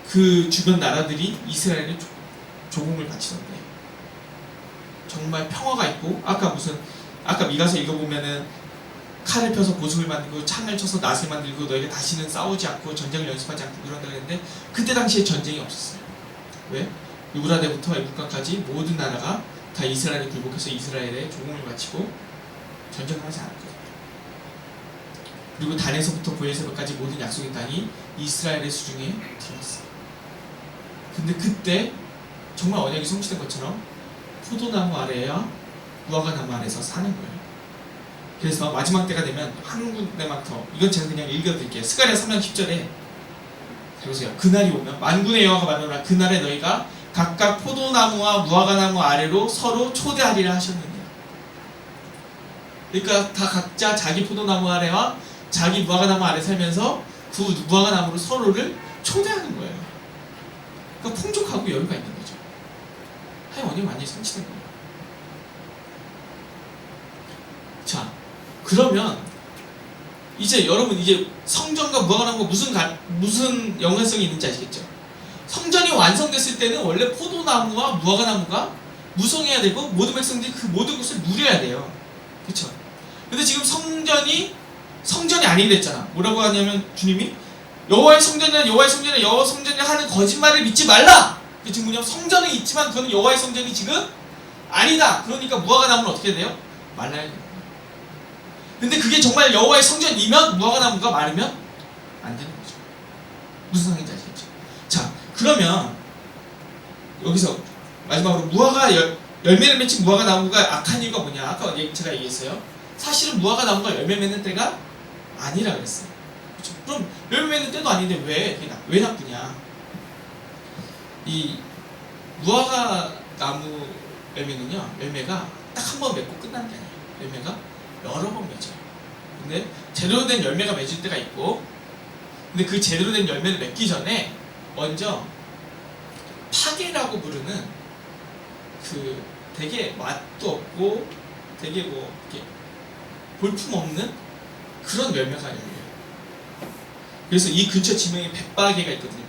그 주변 나라들이 이스라엘의 조공을 바치던데, 정말 평화가 있고, 아까 미가서 읽어보면은 칼을 펴서 보습을 만들고 창을 쳐서 낫을 만들고 너희가 다시는 싸우지 않고 전쟁을 연습하지 않고 그런다 그랬는데, 그때 당시에 전쟁이 없었어요. 왜? 유브라데부터 애국강까지 모든 나라가 다 이스라엘에 굴복해서 이스라엘의 조공을 바치고 전쟁을 하지 않았거든요. 그리고 단에서부터 브엘세바까지 모든 약속의 땅이 이스라엘의 수중에 들어왔어요. 근데 그때 정말 언약이 성취된 것처럼 포도나무 아래와 무화과 나무 아래에서 사는 거예요. 그래서 마지막 때가 되면 한 군데만 더, 이건 제가 그냥 읽어드릴게요. 스가랴 3장 10절에 보세요. 그날이 오면 만군의 여호와가 말하노라. 그날에 너희가 각각 포도나무와 무화과 나무 아래로 서로 초대하리라 하셨느니라. 그러니까 다 각자 자기 포도나무 아래와 자기 무화과 나무 아래 살면서 그 무화과 나무로 서로를 초대하는 거예요. 그러니까 풍족하고 여유가 있는 거죠. 하나님 언약이 완전히 성취된 거예요. 자, 그러면 이제 여러분, 이제 성전과 무화과 나무가 무슨 연관성이 있는지 아시겠죠? 성전이 완성됐을 때는 원래 포도나무와 무화과나무가 무성해야 되고 모든 백성들이 그 모든 것을 누려야 돼요. 그렇죠? 근데 지금 성전이 아니게 됐잖아. 뭐라고 하냐면 주님이 여호와의 성전이나 여호와의 성전이나 여호와 성전이나 하는 거짓말을 믿지 말라. 지금 뭐냐면 성전은 있지만 그건 여호와의 성전이 지금 아니다. 그러니까 무화과나무는 어떻게 돼요? 말라야 돼요. 근데 그게 정말 여호와의 성전이면 무화과나무가 마르면 안 되는 거죠. 무슨 상황인지 아시겠죠? 자, 그러면 여기서 마지막으로 무화과 열매를 맺힌 무화과나무가 악한 이유가 뭐냐? 아까 제가 얘기했어요. 사실은 무화과나무가 열매 맺는 때가 아니라 그랬어요. 그렇죠? 그럼 열매 맺는 때도 아닌데 왜 나쁘냐? 이 무화과나무 열매가 딱 한 번 맺고 끝나는 게 아니에요. 열매가 여러 번 맺어요. 근데 제대로 된 열매가 맺을 때가 있고, 근데 그 제대로 된 열매를 맺기 전에 먼저 파괴라고 부르는 그 되게 맛도 없고 되게 뭐 이렇게 볼품 없는 그런 열매가 열려요. 그래서 이 근처 지명에 벳바게가 있거든요.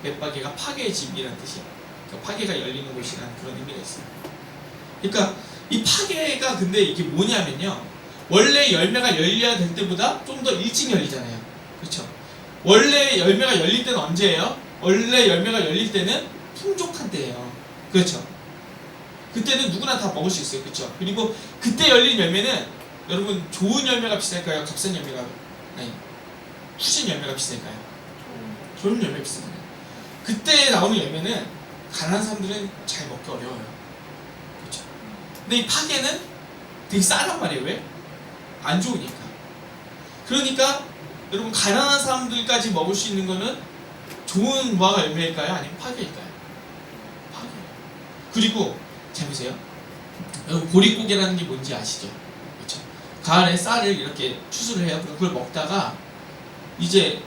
벳바게가 파괴의 집이라는 뜻이에요. 그러니까 파괴가 열리는 곳이라는 그런 의미가 있어요. 그러니까 이 파괴가 근데 이게 뭐냐면요, 원래 열매가 열려야 될 때보다 좀 더 일찍 열리잖아요. 그렇죠? 원래 열매가 열릴 때는 언제예요? 원래 열매가 열릴 때는 풍족한 때예요. 그렇죠? 그때는 누구나 다 먹을 수 있어요. 그렇죠? 그리고 그때 열린 열매는 여러분 좋은 열매가 비쌀까요? 값싼 열매가 후진 열매가 비쌀까요? 좋은 열매가 비싸잖아요. 그때 나오는 열매는 가난한 사람들은 잘 먹기 어려워요. 그렇죠? 근데 이 파괴는 되게 싸단 말이에요. 왜? 안 좋으니까. 그러니까 여러분 가난한 사람들까지 먹을 수 있는 거는 좋은 무화과 열매일까요? 아니면 파괴일까요? 파괴. 그리고 잘 보세요. 여러분 보릿고개라는 게 뭔지 아시죠? 그렇죠? 가을에 쌀을 이렇게 추수를 해요. 그걸 먹다가 이제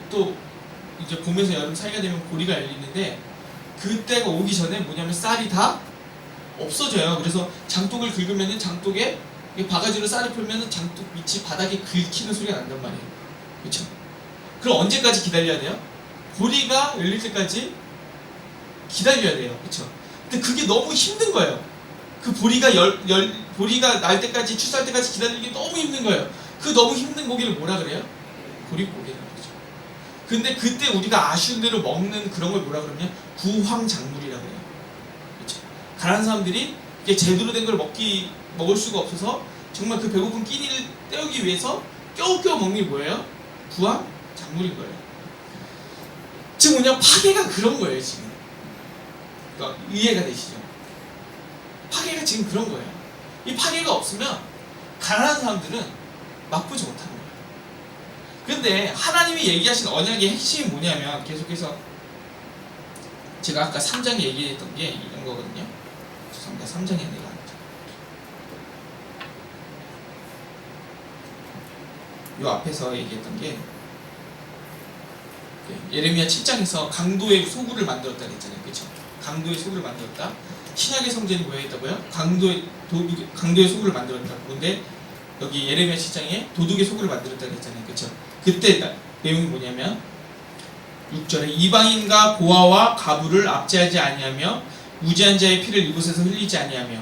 봄에서 여름 사이가 되면 보리가 열리는데 그때가 오기 전에 뭐냐면 쌀이 다 없어져요. 그래서 장독을 긁으면 장독에 바가지로 쌀을 풀면 장독 밑이 바닥에 긁히는 소리가 난단 말이에요. 그렇죠? 그럼 언제까지 기다려야 돼요? 보리가 열릴 때까지 기다려야 돼요. 그렇죠? 근데 그게 너무 힘든 거예요. 그 보리가 보리가 날 때까지 추수할 때까지 기다리기 너무 힘든 거예요. 그 너무 힘든 고기를 뭐라 그래요? 보릿고개라고 그러죠. 근데 그때 우리가 아쉬운 대로 먹는 그런 걸 뭐라 그러냐? 구황작물이라고 해요. 그렇죠? 가난한 사람들이 이게 제대로 된 걸 먹을 수가 없어서 정말 그 배고픈 끼니를 때우기 위해서 겨우겨우 먹는 게 뭐예요? 구황작물인 거예요. 지금 뭐냐? 파괴가 그런 거예요, 지금. 그러니까 이해가 되시죠? 파괴가 지금 그런 거예요. 이 파괴가 없으면 가난한 사람들은 맛보지 못하는 거예요. 그런데 하나님이 얘기하신 언약의 핵심이 뭐냐면 계속해서 제가 아까 3장에 얘기했던 게 이런 거거든요. 죄송합니다. 3장에 내가 이 앞에서 얘기했던 게 예레미야 7장에서 강도의 소굴을 만들었다 그랬잖아요. 그렇죠? 강도의 소굴을 만들었다. 신약의 성전이 뭐였다고요? 강도의 소굴을 만들었다고. 근데 여기 예레미야 7장에 도둑의 소굴을 만들었다 그랬잖아요. 그렇죠? 그때 내용이 뭐냐면 6절에 이방인과 고아와 가부를 압제하지 아니하며 무지한 자의 피를 이곳에서 흘리지 아니하며.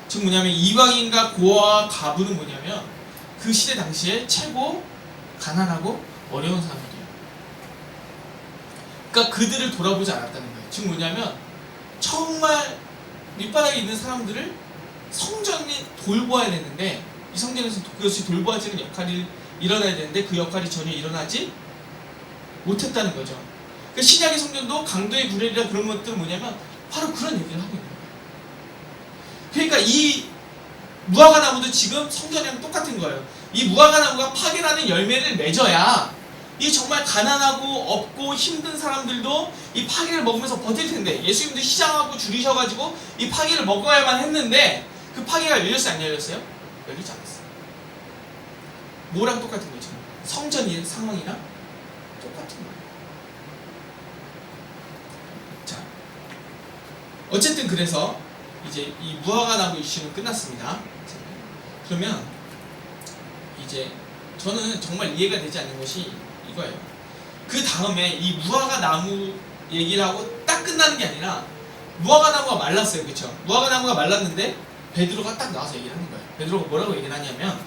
즉 뭐냐면 이방인과 고아와 가부는 뭐냐면 그 시대 당시에 최고 가난하고 어려운 사람들이에요. 그러니까 그들을 돌아보지 않았다는 거예요. 즉 뭐냐면 정말 밑바닥에 있는 사람들을 성전이 돌보아야 되는데 이 성전에서 그것이 돌보아지는 역할이 일어나야 되는데 그 역할이 전혀 일어나지 못했다는 거죠. 그러니까 신약의 성전도 강도의 구렬이라 그런 것들은 뭐냐면 바로 그런 얘기를 하고 있는 거예요. 그러니까 이 무화과나무도 지금 성전이랑 똑같은 거예요. 이 무화과나무가 파괴라는 열매를 맺어야 이 정말 가난하고 없고 힘든 사람들도 이 파괴를 먹으면서 버틸 텐데 예수님도 시장하고 줄이셔가지고 이 파괴를 먹어야만 했는데 그 파괴가 열렸어요? 안 열렸어요? 열리지 않았어요. 뭐랑 똑같은 거죠? 성전의 상황이랑 똑같은 거예요. 자, 어쨌든 그래서 이제 이 무화과나무 이슈는 끝났습니다. 그러면 이제 저는 정말 이해가 되지 않는 것이 이거예요. 그 다음에 이 무화과 나무 얘기를 하고 딱 끝나는 게 아니라 무화과 나무가 말랐어요. 그쵸? 무화과 나무가 말랐는데 베드로가 딱 나와서 얘기를 하는 거예요. 베드로가 뭐라고 얘기를 하냐면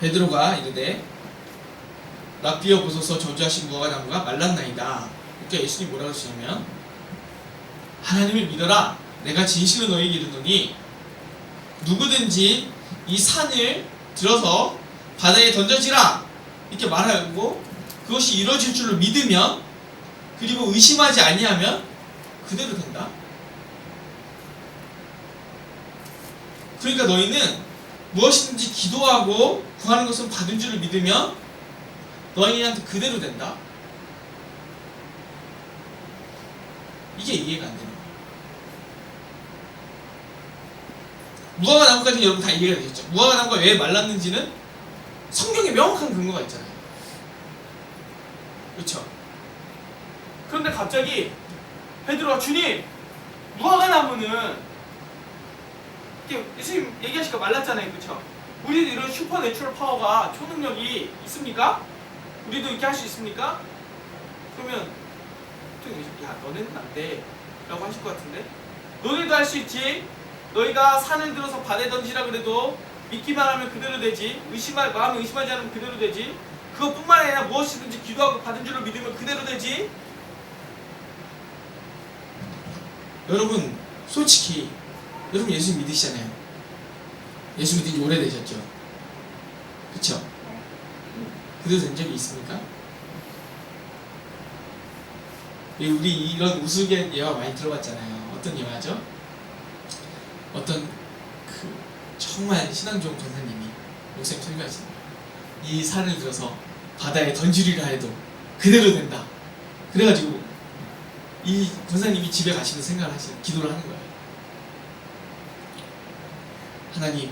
베드로가 이르되 랍비어 보소서 저주하신 무화과 나무가 말랐나이다. 그러니까 예수님이 뭐라고 하시냐면 하나님을 믿어라. 내가 진실로 너희에게 이르노니 누구든지 이 산을 들어서 바다에 던져지라 이렇게 말하고 그것이 이루어질 줄로 믿으면 그리고 의심하지 아니하면 그대로 된다. 그러니까 너희는 무엇이든지 기도하고 구하는 것은 받은 줄을 믿으면 너희한테 그대로 된다. 이게 이해가 안 되는 거예요. 무화과 나무까지는 여러분 다 이해가 되겠죠? 무화과 나무가 왜 말랐는지는 성경에 명확한 근거가 있잖아요. 그렇죠? 그런데 갑자기 베드로가 주님, 무화과 나무는 예수님 얘기하시니까 말랐잖아요. 그렇죠? 우리도 이런 슈퍼내추럴 파워가 초능력이 있습니까? 우리도 이렇게 할 수 있습니까? 그러면 야 너네는 안 돼 라고 하실 것 같은데 너네도 할 수 있지. 너희가 산을 들어서 바다에 던지라 그래도 믿기만 하면 그대로 되지. 마음에 의심하지 않으면 그대로 되지. 그것뿐만 아니라 무엇이든지 기도하고 받은 줄로 믿으면 그대로 되지. 여러분 솔직히 여러분 예수 믿으시잖아요. 예수 믿은 지 오래되셨죠? 그쵸? 그대로 된 적이 있습니까? 우리 이런 우스갯 예화 많이 들어봤잖아요. 어떤 예화죠? 어떤 그 정말 신앙 좋은 전사님이 목사님 설교하시는 이 산을 들어서 바다에 던지리라 해도 그대로 된다. 그래가지고 이 전사님이 집에 가시면서 생각을 하시는 기도를 하는 거예요. 하나님,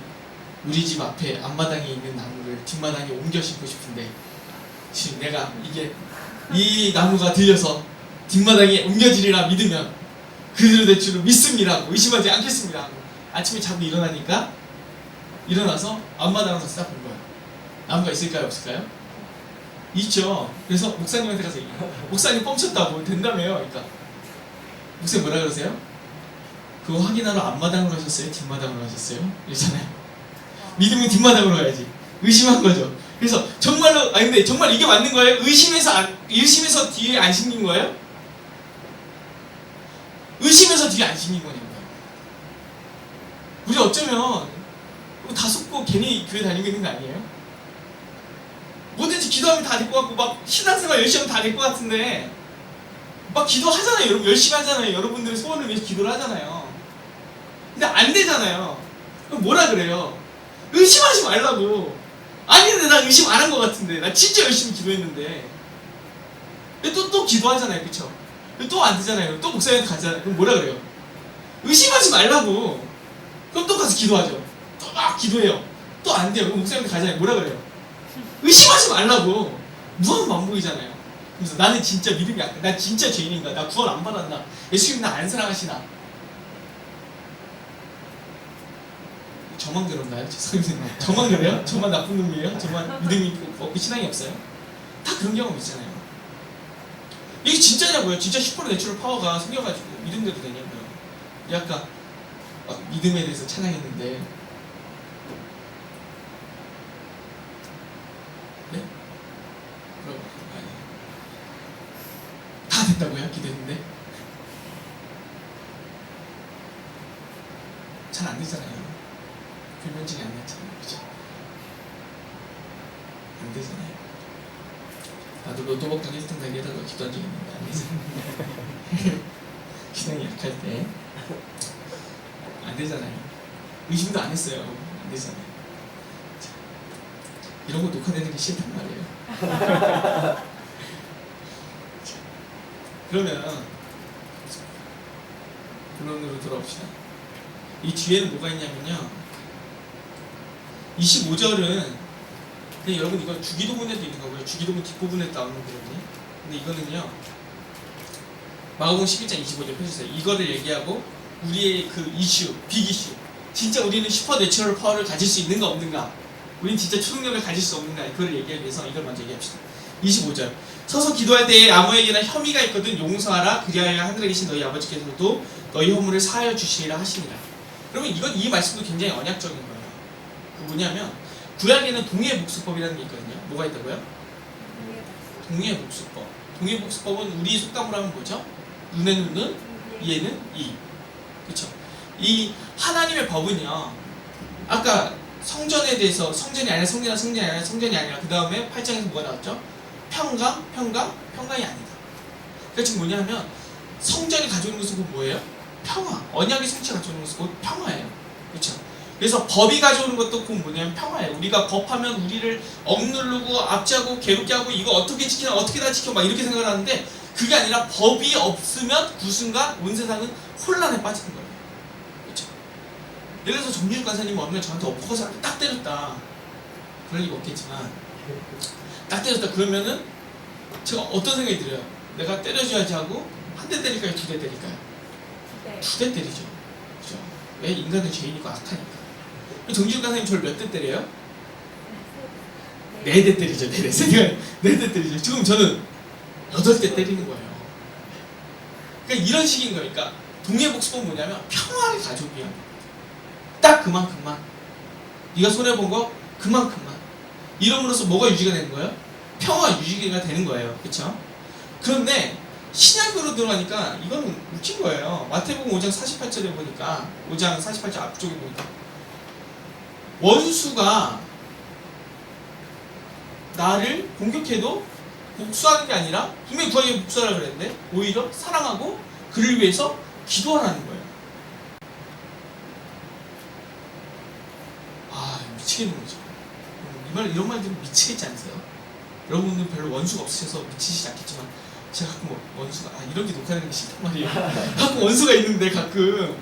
우리 집 앞에 앞마당에 있는 나무를 뒷마당에 옮겨 심고 싶은데 지금 내가 이 나무가 들려서 뒷마당에 옮겨지리라 믿으면 그대로 될 줄로 믿습니다. 의심하지 않겠습니다. 아침에 자고 일어나니까 일어나서 앞마당을 가서 딱 본 거예요. 나무가 있을까요? 없을까요? 있죠. 그래서 목사님한테 가서 얘기해요. 목사님 뻥쳤다고 된다며요. 그러니까 목사님 뭐라 그러세요? 그거 확인하러 앞마당으로 하셨어요? 뒷마당으로 하셨어요? 이러잖아요. 믿으면 뒷마당으로 가야지. 의심한 거죠. 그래서 정말로 근데 정말 이게 맞는 거예요? 의심해서 뒤에 안 심긴 거예요? 의심해서 뒤에 안 심긴 거냐고요. 우리 어쩌면 다 속고 괜히 교회 다니고 있는 거 아니에요? 뭐든지 기도하면 다 될 것 같고 막 신앙생활 열심히 하면 다 될 것 같은데 막 기도하잖아요. 여러분 열심히 하잖아요. 여러분들의 소원을 위해서 기도를 하잖아요. 근데 안 되잖아요. 그럼 뭐라 그래요? 의심하지 말라고. 아니 근데 나 의심 안 한 것 같은데 나 진짜 열심히 기도했는데 또 기도하잖아요. 그쵸? 또 안 되잖아요. 또 목사님한테 가잖아요. 그럼 뭐라 그래요? 의심하지 말라고. 그럼 또 가서 기도하죠. 또 막 기도해요. 또 안 돼요. 그럼 목사님한테 가잖아요. 뭐라 그래요? 의심하지 말라고. 무한 반복이잖아요. 그래서 나는 진짜 믿음이 안 돼. 나 진짜 죄인인가? 나 구원 안 받았나? 예수님 나 안 사랑하시나? 저만 그런가요? 죄송합니다. 저만 그래요? 저만 나쁜 놈이에요? 저만 믿음이 없고 신앙이 없어요? 다 그런 경험 있잖아요. 이게 진짜냐고요? 진짜 슈퍼내추럴 파워가 생겨가지고 믿음대로 되냐고요? 우리 아까 믿음에 대해서 찬양했는데 네? 그럼 아니에요. 다 됐다고요? 기도했는데? 잘 안 되잖아요. 불면증이 안 났잖아요. 그죠? 안 되잖아요. 나도 로또 복권 1등 되게 해달라고 기도한 적이 있는데 안 되잖아요. 신앙이 약할 때 안 되잖아요. 의심도 안 했어요. 안 되잖아요. 자, 이런 거 녹화되는 게 싫단 말이에요. 자, 그러면 본론으로 돌아옵시다. 이 뒤에는 뭐가 있냐면요. 25절은 근데 여러분 이거 주기도문에도 있는 거고요. 주기도문 뒷부분에 나오는 거거든요. 근데 이거는요. 마가복음 11장 25절 펴주세요. 이거를 얘기하고 우리의 그 이슈, 빅 이슈. 진짜 우리는 슈퍼내추럴 파워를 가질 수 있는가 없는가? 우린 진짜 초능력을 가질 수 없는가? 그걸 얘기하기 위해서 이걸 먼저 얘기합시다. 25절. 서서 기도할 때에 아무에게나 혐의가 있거든 용서하라. 그리하여 하늘에 계신 너희 아버지께서도 너희 허물을 사하여 주시리라 하시니라. 그러면 이 말씀도 굉장히 언약적인 거예요. 그 뭐냐면 구약에는 동의복수법이라는 게 있거든요. 뭐가 있다고요? 동의복수법. 동의복수법은 우리 속담으로 하면 뭐죠? 눈에 눈은, 이에는 이. 그렇죠? 이 하나님의 법은요. 아까 성전에 대해서 성전이 아니라 성전이 아니라 그 다음에 8장에서 뭐가 나왔죠? 평강이 아니다. 그러니까 지금 뭐냐면 성전이 가지고 있는 것은 곧 뭐예요? 평화. 언약의 성취가 가지고 있는 것은 곧 평화예요. 그렇죠? 그래서 법이 가져오는 것도 곧 뭐냐면 평화예요. 우리가 법하면 우리를 억누르고 압제하고 괴롭게 하고 이거 어떻게 지키나 어떻게 다 지켜 막 이렇게 생각을 하는데 그게 아니라 법이 없으면 그 순간 온 세상은 혼란에 빠지는 거예요. 그렇죠? 예를 들어서 정윤 간사님이 어느 날 저한테 엎어서 딱 때렸다. 그럴 리가 없겠지만 딱 때렸다 그러면은 제가 어떤 생각이 들어요? 내가 때려줘야지 하고 한 대 때릴까요? 두 대 때릴까요? 두 대 때리죠. 그죠? 왜? 인간은 죄인이고 악하니까. 정준 간사님 저를 몇 대 때려요? 네 대 때리죠. 네 대 때리죠. 지금 저는 8대 때리는 거예요. 그러니까 이런 식인 거니까 동해복수법은 뭐냐면 평화를 가져오기 위한 거예요. 딱 그만큼만. 네가 손해본 거 그만큼만. 이름으로써 뭐가 유지가 되는 거예요? 평화 유지가 되는 거예요. 그렇죠? 그런데 신약으로 들어가니까 이건 웃긴 거예요. 마태복음 5장 48절에 보니까 5장 48절 앞쪽에 보니까 원수가 나를 공격해도 복수하는 게 아니라 분명히 구하기 복수하라고 그랬는데 오히려 사랑하고 그를 위해서 기도하라는 거예요. 아 미치겠는 거죠. 이런 말 들으면 미치겠지 않으세요? 여러분은 별로 원수가 없으셔서 미치시지 않겠지만 제가 가끔 원수가 이런 게 녹화되는 게 싫단 말이에요. 가끔 원수가 있는데 가끔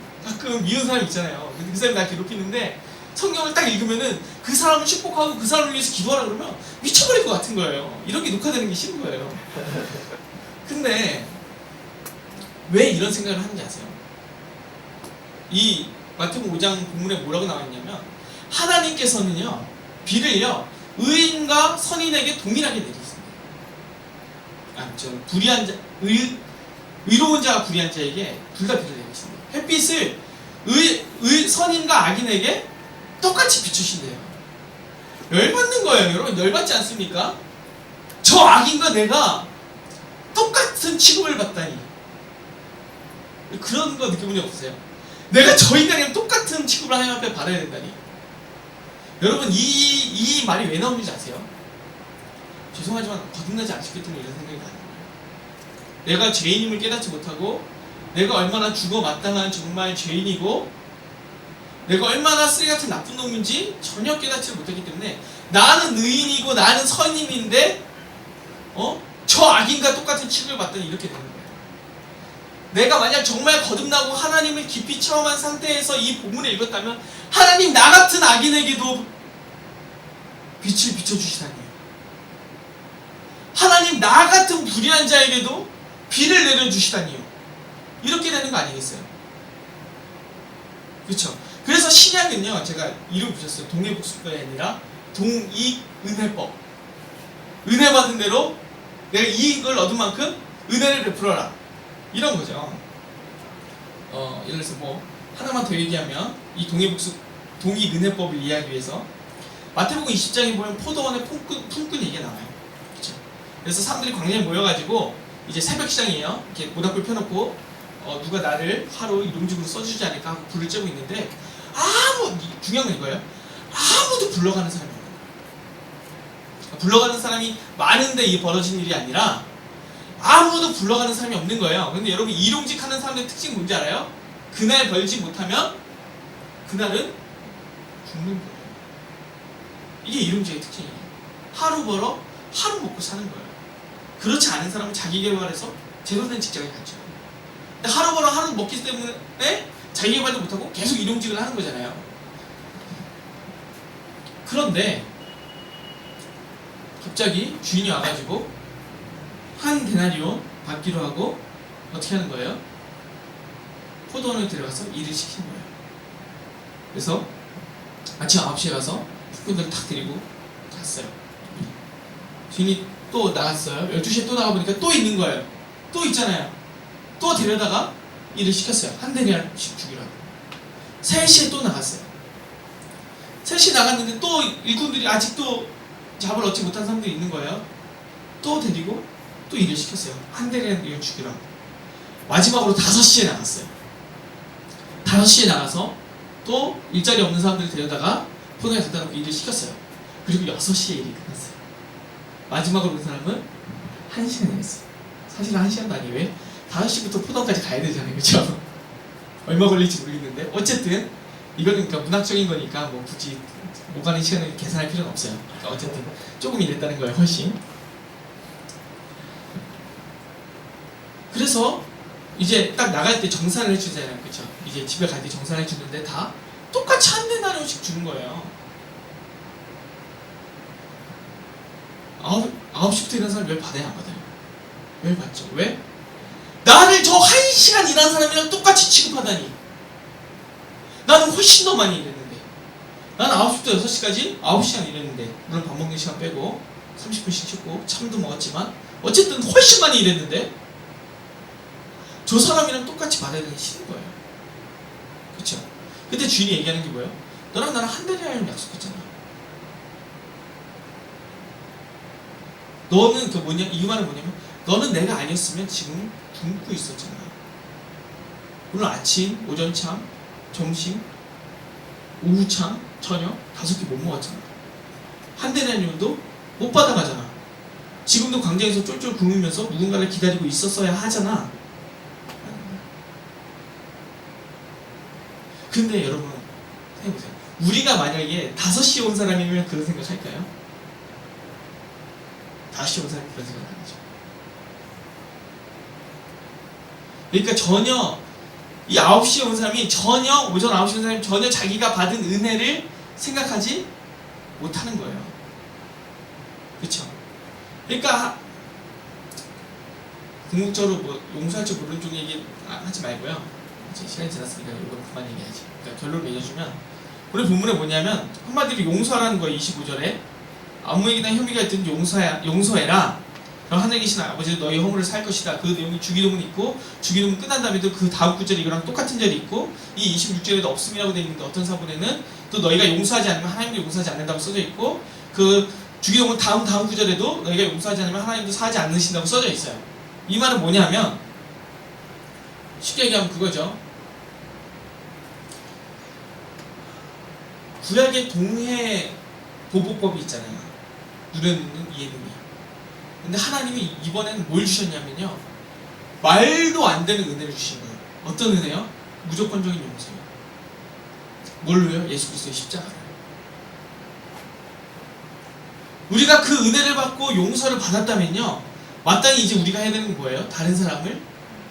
미운 사람 있잖아요. 근데 그 사람이 나 괴롭히는데 성경을 딱 읽으면은 그 사람을 축복하고 그 사람을 위해서 기도하라 그러면 미쳐버릴 것 같은 거예요. 이런 게 녹화되는 게 싫은 거예요. 근데 왜 이런 생각을 하는지 아세요? 이 마태복음 5장 본문에 뭐라고 나와 있냐면 하나님께서는요 비를요 의인과 선인에게 동일하게 내리십니다. 불의한 자, 의로운 자와 불의한 자에게 둘 다 비를 내리십니다. 햇빛을 선인과 악인에게 똑같이 비추신대요. 열받는 거예요. 여러분 열받지 않습니까? 저 악인과 내가 똑같은 취급을 받다니. 그런 거 느껴본 적 없으세요? 내가 저 인간이랑 똑같은 취급을 하나님 앞에 받아야 된다니. 여러분 이 말이 왜 나오는지 아세요? 죄송하지만 거듭나지 않으셨기 때문에 이런 생각이 나는 거예요. 내가 죄인임을 깨닫지 못하고 내가 얼마나 죽어 마땅한 정말 죄인이고 내가 얼마나 쓰레기 같은 나쁜 놈인지 전혀 깨닫지 못했기 때문에 나는 의인이고 나는 선인인데 저 악인과 똑같은 취급을 받더니 이렇게 되는 거예요. 내가 만약 정말 거듭나고 하나님을 깊이 체험한 상태에서 이 본문을 읽었다면 하나님 나 같은 악인에게도 빛을 비춰주시다니요. 하나님 나 같은 불의한 자에게도 비를 내려주시다니요. 이렇게 되는 거 아니겠어요? 그렇죠? 그래서 신약은요 제가 이름 붙였어요. 동의복수법이 아니라 동의은혜법. 은혜 받은 대로 내가 이익을 얻은 만큼 은혜를 베풀어라. 이런 거죠. 예를 들어서 뭐 하나만 더 얘기하면 이 동의은혜법을 이해하기 위해서 마태복음 20장에 보면 포도원의 품꾼 얘기가 나와요. 그렇죠? 그래서 사람들이 광야에 모여가지고 이제 새벽 시장이에요. 이렇게 모닥불 펴놓고 누가 나를 하루 일용직으로 써주지 않을까 하고 불을 쬐고 있는데 중요한 건 이거예요. 아무도 불러가는 사람이 없는 거예요. 불러가는 사람이 많은데 이 벌어진 일이 아니라 아무도 불러가는 사람이 없는 거예요. 근데 여러분 일용직 하는 사람들의 특징 뭔지 알아요? 그날 벌지 못하면 그날은 죽는 거예요. 이게 일용직의 특징이에요. 하루 벌어 하루 먹고 사는 거예요. 그렇지 않은 사람은 자기 개발해서 제대로 된 직장에 갔죠. 근데 하루 벌어 하루 먹기 때문에 자기 개발도 못하고 계속 일용직을 하는 거잖아요. 그런데 갑자기 주인이 와가지고 한 데나리온 받기로 하고 어떻게 하는 거예요? 포도원을 데려가서 일을 시키는 거예요. 그래서 아침 9시에 가서 품꾼들을 탁 데리고 갔어요. 주인이 또 나갔어요. 12시에 또 나가보니까 또 있는 거예요. 또 있잖아요. 또 데려다가 일을 시켰어요. 한 데나리씩 주기로. 3시에 또 나갔어요. 3시에 나갔는데 또 일꾼들이 아직도 잡을 얻지 못한 사람들이 있는 거예요. 또 데리고 또 일을 시켰어요. 한 데나리를 주기로 하고. 마지막으로 5시에 나갔어요. 5시에 나가서 또 일자리 없는 사람들을 데려다가 포장에 갖다 놓고 일을 시켰어요. 그리고 6시에 일이 끝났어요. 마지막으로 온 사람은 1시간이 했어요. 사실은 1시간도 아니에요. 왜? 5시부터 포장까지 가야 되잖아요. 그쵸? 얼마 걸릴지 모르겠는데 어쨌든 이거는 그러니까 문학적인 거니까 뭐 굳이 오가는 시간을 계산할 필요는 없어요. 그러니까 어쨌든 조금 일했다는 거예요. 훨씬. 그래서 이제 딱 나갈 때 정산을 해주잖아요. 그쵸? 이제 집에 갈 때 정산을 해주는데 다 똑같이 한 데나리씩 주는 거예요. 9시부터 일하는 사람 왜 받아야 안 받아요? 왜 받죠? 왜? 나를 저 1시간 일한 사람이랑 똑같이 취급하다니. 나는 훨씬 더 많이 일했는데. 나는 9시부터 6시까지 9시간 일했는데, 물론 밥 먹는 시간 빼고 30분씩 쉬고 참도 먹었지만 어쨌든 훨씬 많이 일했는데 저 사람이랑 똑같이 받아야 되는 게 싫은 거예요. 그쵸? 근데 주인이 얘기하는 게 뭐예요? 너랑 나랑 한 달에 하려면 약속했잖아. 너는 그 뭐냐, 이 말은 뭐냐면 너는 내가 아니었으면 지금 굶고 있었잖아. 물론 아침, 오전참, 점심, 오후참, 저녁 5끼 못 먹었잖아. 한 달에도 못 받아가잖아. 지금도 광장에서 쫄쫄 굶으면서 누군가를 기다리고 있었어야 하잖아. 근데 여러분 생각해보세요. 우리가 만약에 5시에 온 사람이면 그런 생각할까요? 5시에 온 사람이 그런 생각 안 하죠. 그러니까 전혀 이 9시에 온 사람이 전혀 오전 9시에 온 사람이 전혀 자기가 받은 은혜를 생각하지 못하는 거예요. 그렇죠? 그러니까 궁극적으로 뭐 용서할 줄 모르는 쪽 얘기 하지 말고요. 이제 시간이 지났으니까 이건 그만 얘기하지. 그러니까 결론을 내려주면 우리 본문에 뭐냐면 한마디로 용서하라는 거예요. 25절에 아무에게나 혐의가 있든 용서해라. 그럼 하늘에 계신 아버지는 너희 허물을 살 것이다. 그 내용이 주기도문 있고 주기도문 끝난 다음에도 그 다음 구절에 이거랑 똑같은 절이 있고 이 26절에도 없음이라고 되어 있는데 어떤 사본에는 또 너희가 용서하지 않으면 하나님도 용서하지 않는다고 써져 있고 그 주기도문 다음 구절에도 너희가 용서하지 않으면 하나님도 사하지 않으신다고 써져 있어요. 이 말은 뭐냐면 쉽게 얘기하면 그거죠. 구약의 동해 보복법이 있잖아요. 누려놓는 예능이. 근데 하나님이 이번에는 뭘 주셨냐면요. 말도 안 되는 은혜를 주신 거예요. 어떤 은혜요? 무조건적인 용서요. 뭘로요? 예수 그리스도의 십자가를. 우리가 그 은혜를 받고 용서를 받았다면요. 마땅히 이제 우리가 해야 되는 건 뭐예요? 다른 사람을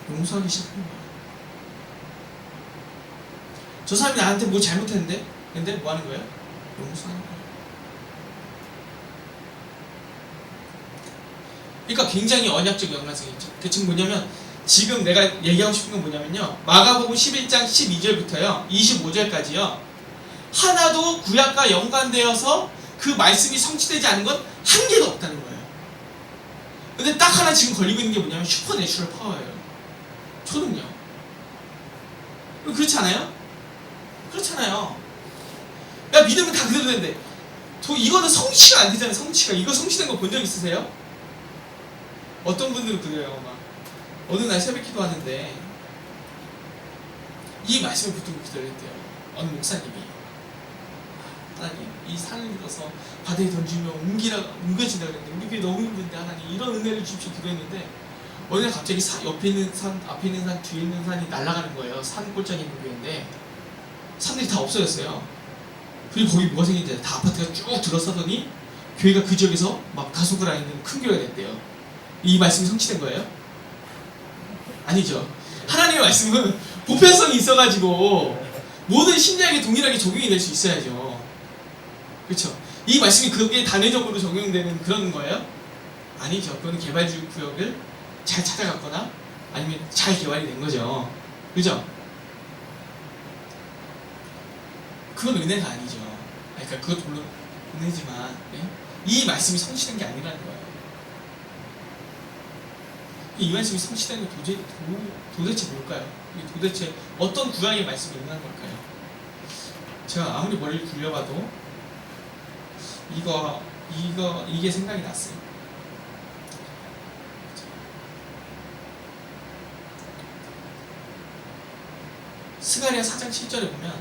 용서하기 시작하는 거예요. 저 사람이 나한테 뭐 잘못했는데? 근데 뭐 하는 거예요? 용서하는 거예요. 그러니까 굉장히 언약적 연관성이 있죠. 그 즉 뭐냐면 지금 내가 얘기하고 싶은 건 뭐냐면요. 마가복음 11장 12절부터요. 25절까지요. 하나도 구약과 연관되어서 그 말씀이 성취되지 않은 건 한 개도 없다는 거예요. 근데 딱 하나 지금 걸리고 있는 게 뭐냐면 슈퍼내추럴 파워예요. 초능력. 그렇지 않아요? 그렇잖아요. 야 믿으면 다 그대로 되는데 이거는 성취가 안 되잖아요. 성취가. 이거 성취된 거 본 적 있으세요? 어떤 분들은 그래요. 막 어느 날 새벽 기도하는데 이 말씀을 붙들고 기도를 했대요. 어느 목사님이 하나님 이 산을 들어서 바다에 던지면 옮겨진다 그랬는데 우리 교회 너무 힘든데 하나님 이런 은혜를 주십시오 기도했는데 어느 날 갑자기 옆에 있는 산, 앞에 있는 산, 뒤에 있는 산이 날아가는 거예요. 산 꼴짝에 있는 교회인데 산들이 다 없어졌어요. 그리고 거기 뭐가 생긴지 다 아파트가 쭉 들어서더니 교회가 그 지역에서 막 다소굴 안에 있는 큰 교회가 됐대요. 이 말씀이 성취된 거예요? 아니죠. 하나님의 말씀은 보편성이 있어가지고 모든 신약에 동일하게 적용이 될 수 있어야죠. 그렇죠? 이 말씀이 그게 단회적으로 적용되는 그런 거예요? 아니죠. 그건 개발주의 구역을 잘 찾아갔거나 아니면 잘 개발이 된 거죠. 그죠? 그건 은혜가 아니죠. 그러니까 그것도 물론 은혜지만 이 말씀이 성취된 게 아니라는 거예요. 이 말씀이 성취되는 게 도대체 뭘까요? 이게 도대체 어떤 구약의 말씀이 있는 걸까요? 제가 아무리 머리를 굴려봐도 이게 생각이 났어요. 스가랴 4장 7절에 보면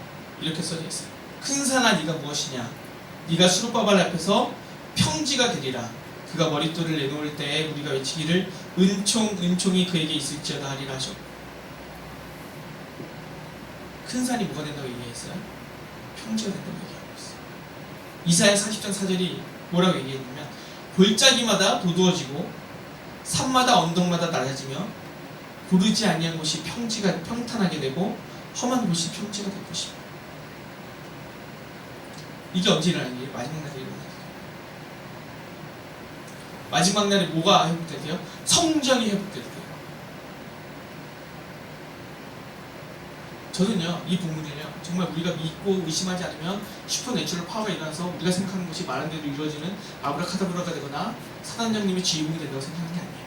이렇게 써져 있어요. 큰 산아 네가 무엇이냐? 네가 수룹바벨 앞에서 평지가 되리라. 그가 머릿돌을 내놓을 때에 우리가 외치기를 은총이 그에게 있을지어다 하리라 하셨고, 큰 산이 뭐가 된다고 얘기했어요? 평지가 된다고 얘기하고 있어요. 이사야 40장 4절이 뭐라고 얘기했냐면 골짜기마다 도두어지고 산마다 언덕마다 낮아지며 고르지 아니한 곳이 평탄하게 되고 험한 곳이 평지가 될 것이다. 이게 언제 일어나는 일이에요? 마지막 날에 일어나는 일이에요. 마지막 날에 뭐가 회복되세요? 성전이 회복되세요. 저는요, 이 부분을요, 정말 우리가 믿고 의심하지 않으면 슈퍼내추럴 파워가 일어나서 우리가 생각하는 것이 말한 대로 이루어지는 아브라카다브라가 되거나 사단장님의 지휘봉이 된다고 생각하는 게 아니에요.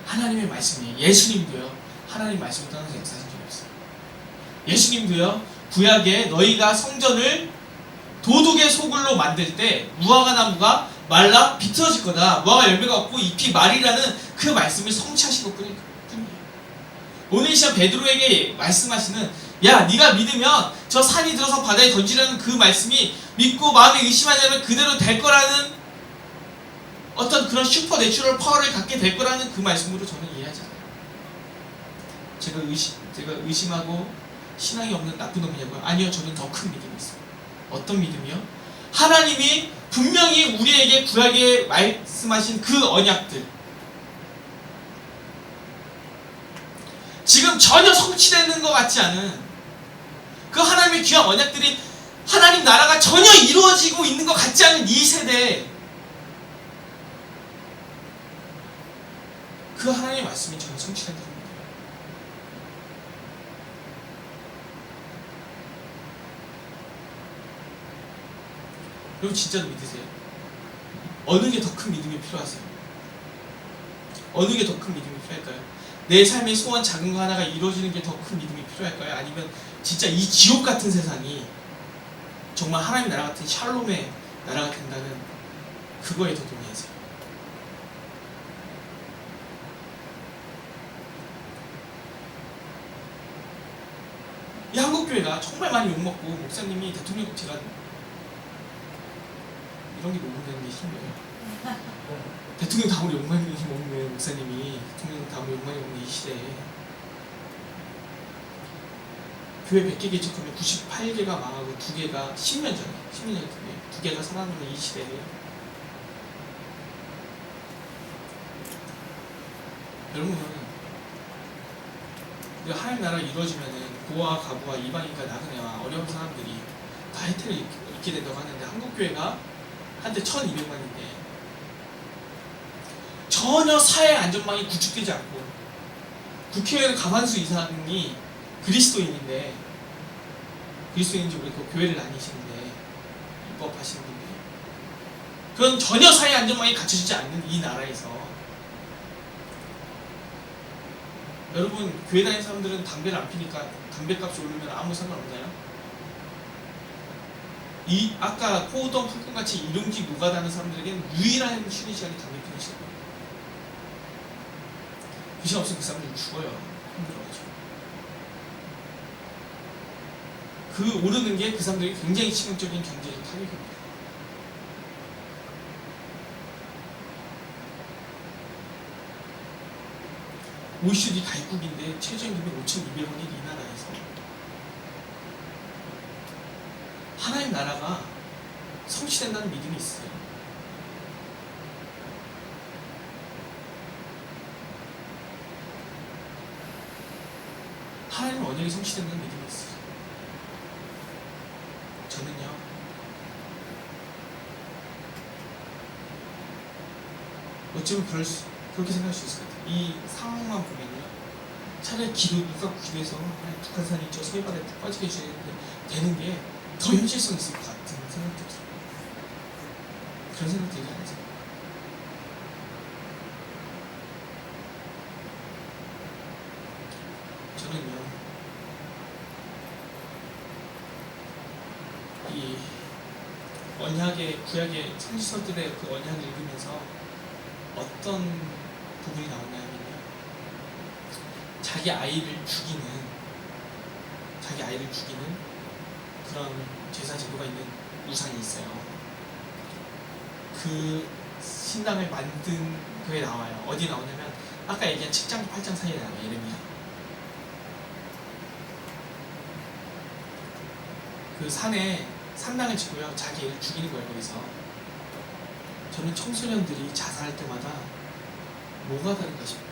하나님의 말씀이에요. 예수님도요, 하나님 말씀을 떠나서 역사하신 적이 없어요. 예수님도요, 구약에 너희가 성전을 도둑의 소굴로 만들 때 무화과 나무가 말라 비틀어질 거다. 무화과 열매가 없고 잎이 말이라는 그 말씀을 성취하신 것뿐이에요. 오늘 이 시간 베드로에게 말씀하시는, 야 네가 믿으면 저 산이 들어서 바다에 던지라는 그 말씀이 믿고 마음에 의심하지 않으면 그대로 될 거라는 어떤 그런 슈퍼내추럴 파워를 갖게 될 거라는 그 말씀으로 저는 이해하잖아요. 제가 의심하고 신앙이 없는 나쁜 놈이냐고요? 아니요, 저는 더 큰 믿음이 있어요. 어떤 믿음이요? 하나님이 분명히 우리에게 구약에 말씀하신 그 언약들, 지금 전혀 성취되는 것 같지 않은 그 하나님의 귀한 언약들이 하나님 나라가 전혀 이루어지고 있는 것 같지 않은 이 세대에 그 하나님의 말씀이 전혀 성취된다는 겁니다. 여러분 진짜로 믿으세요? 어느 게 더 큰 믿음이 필요하세요? 어느 게 더 큰 믿음이 필요할까요? 내 삶의 소원 작은 거 하나가 이루어지는 게 더 큰 믿음이 필요할까요? 아니면 진짜 이 지옥 같은 세상이 정말 하나님 나라 같은 샬롬의 나라가 된다는 그거에 더 동의하세요? 이 한국교회가 정말 많이 욕먹고 목사님이 대통령 제가 이런 게 녹음되는 게 힘들어요. 대통령 다음으로 욕망이 먹는 목사님이 대통령 다음으로 욕망이 먹는 이 시대에 교회 100개 개척하면 98개가 망하고 2개가 10년 전에 2개가 살아남는 이 시대에 여러분은 우리가 하나님 나라가 이루어지면은 고아와 가부와 이방인과 나그네와 어려운 사람들이 다 혜택을 입게 된다고 하는데 한국교회가 한때 1200만인데 전혀 사회 안전망이 구축되지 않고 국회의원 과반수 이상이 그리스도인인데 그리스도인인지 모르겠고 교회를 다니시는데 입법하시는 분들이 그런 전혀 사회 안전망이 갖춰지지 않는 이 나라에서 여러분 교회 다니는 사람들은 담배를 안 피니까 담배값이 오르면 아무 상관없나요? 이 아까 포도원 풀꿈같이 일용직 노가다는 사람들에게는 유일한 쉬는 시간이 담배 피는 시간이에요. 그 시간 없으면 그 사람들은 죽어요. 힘들어가지고. 그 오르는 게 그 사람들에게 굉장히 치명적인 경제적 타격입니다. OECD 가입국인데 최저임금이 5,200원인 이 나라에서 하나님 나라가 성취된다는 믿음이 있어요. 하나님 언약이 성취된다는 믿음이 있어요. 저는요, 어쩌면 그렇게 생각할 수 있을 것 같아요. 이 상황만 보면요, 차라리 누가 기도해서 북한산이 저 서해바다에 푹 빠지게 해줘야 되는 게 더 현실성 있을 것 같은 생각도 들어요. 그런 생각 들지 않으세요? 언약의 구약의 선지서들의 그 언약을 읽으면서 어떤 부분이 나오냐면요. 자기 아이를 죽이는 그런 제사 제도가 있는 우상이 있어요. 그 신당을 만든 그게 나와요. 어디 나오냐면 아까 얘기한 7장 8장 사이에 나와요. 예레미야. 그 산에 산당을 짓고요. 자기 애를 죽이는 거예요. 거기서. 저는 청소년들이 자살할 때마다 뭐가 다른가 싶어요.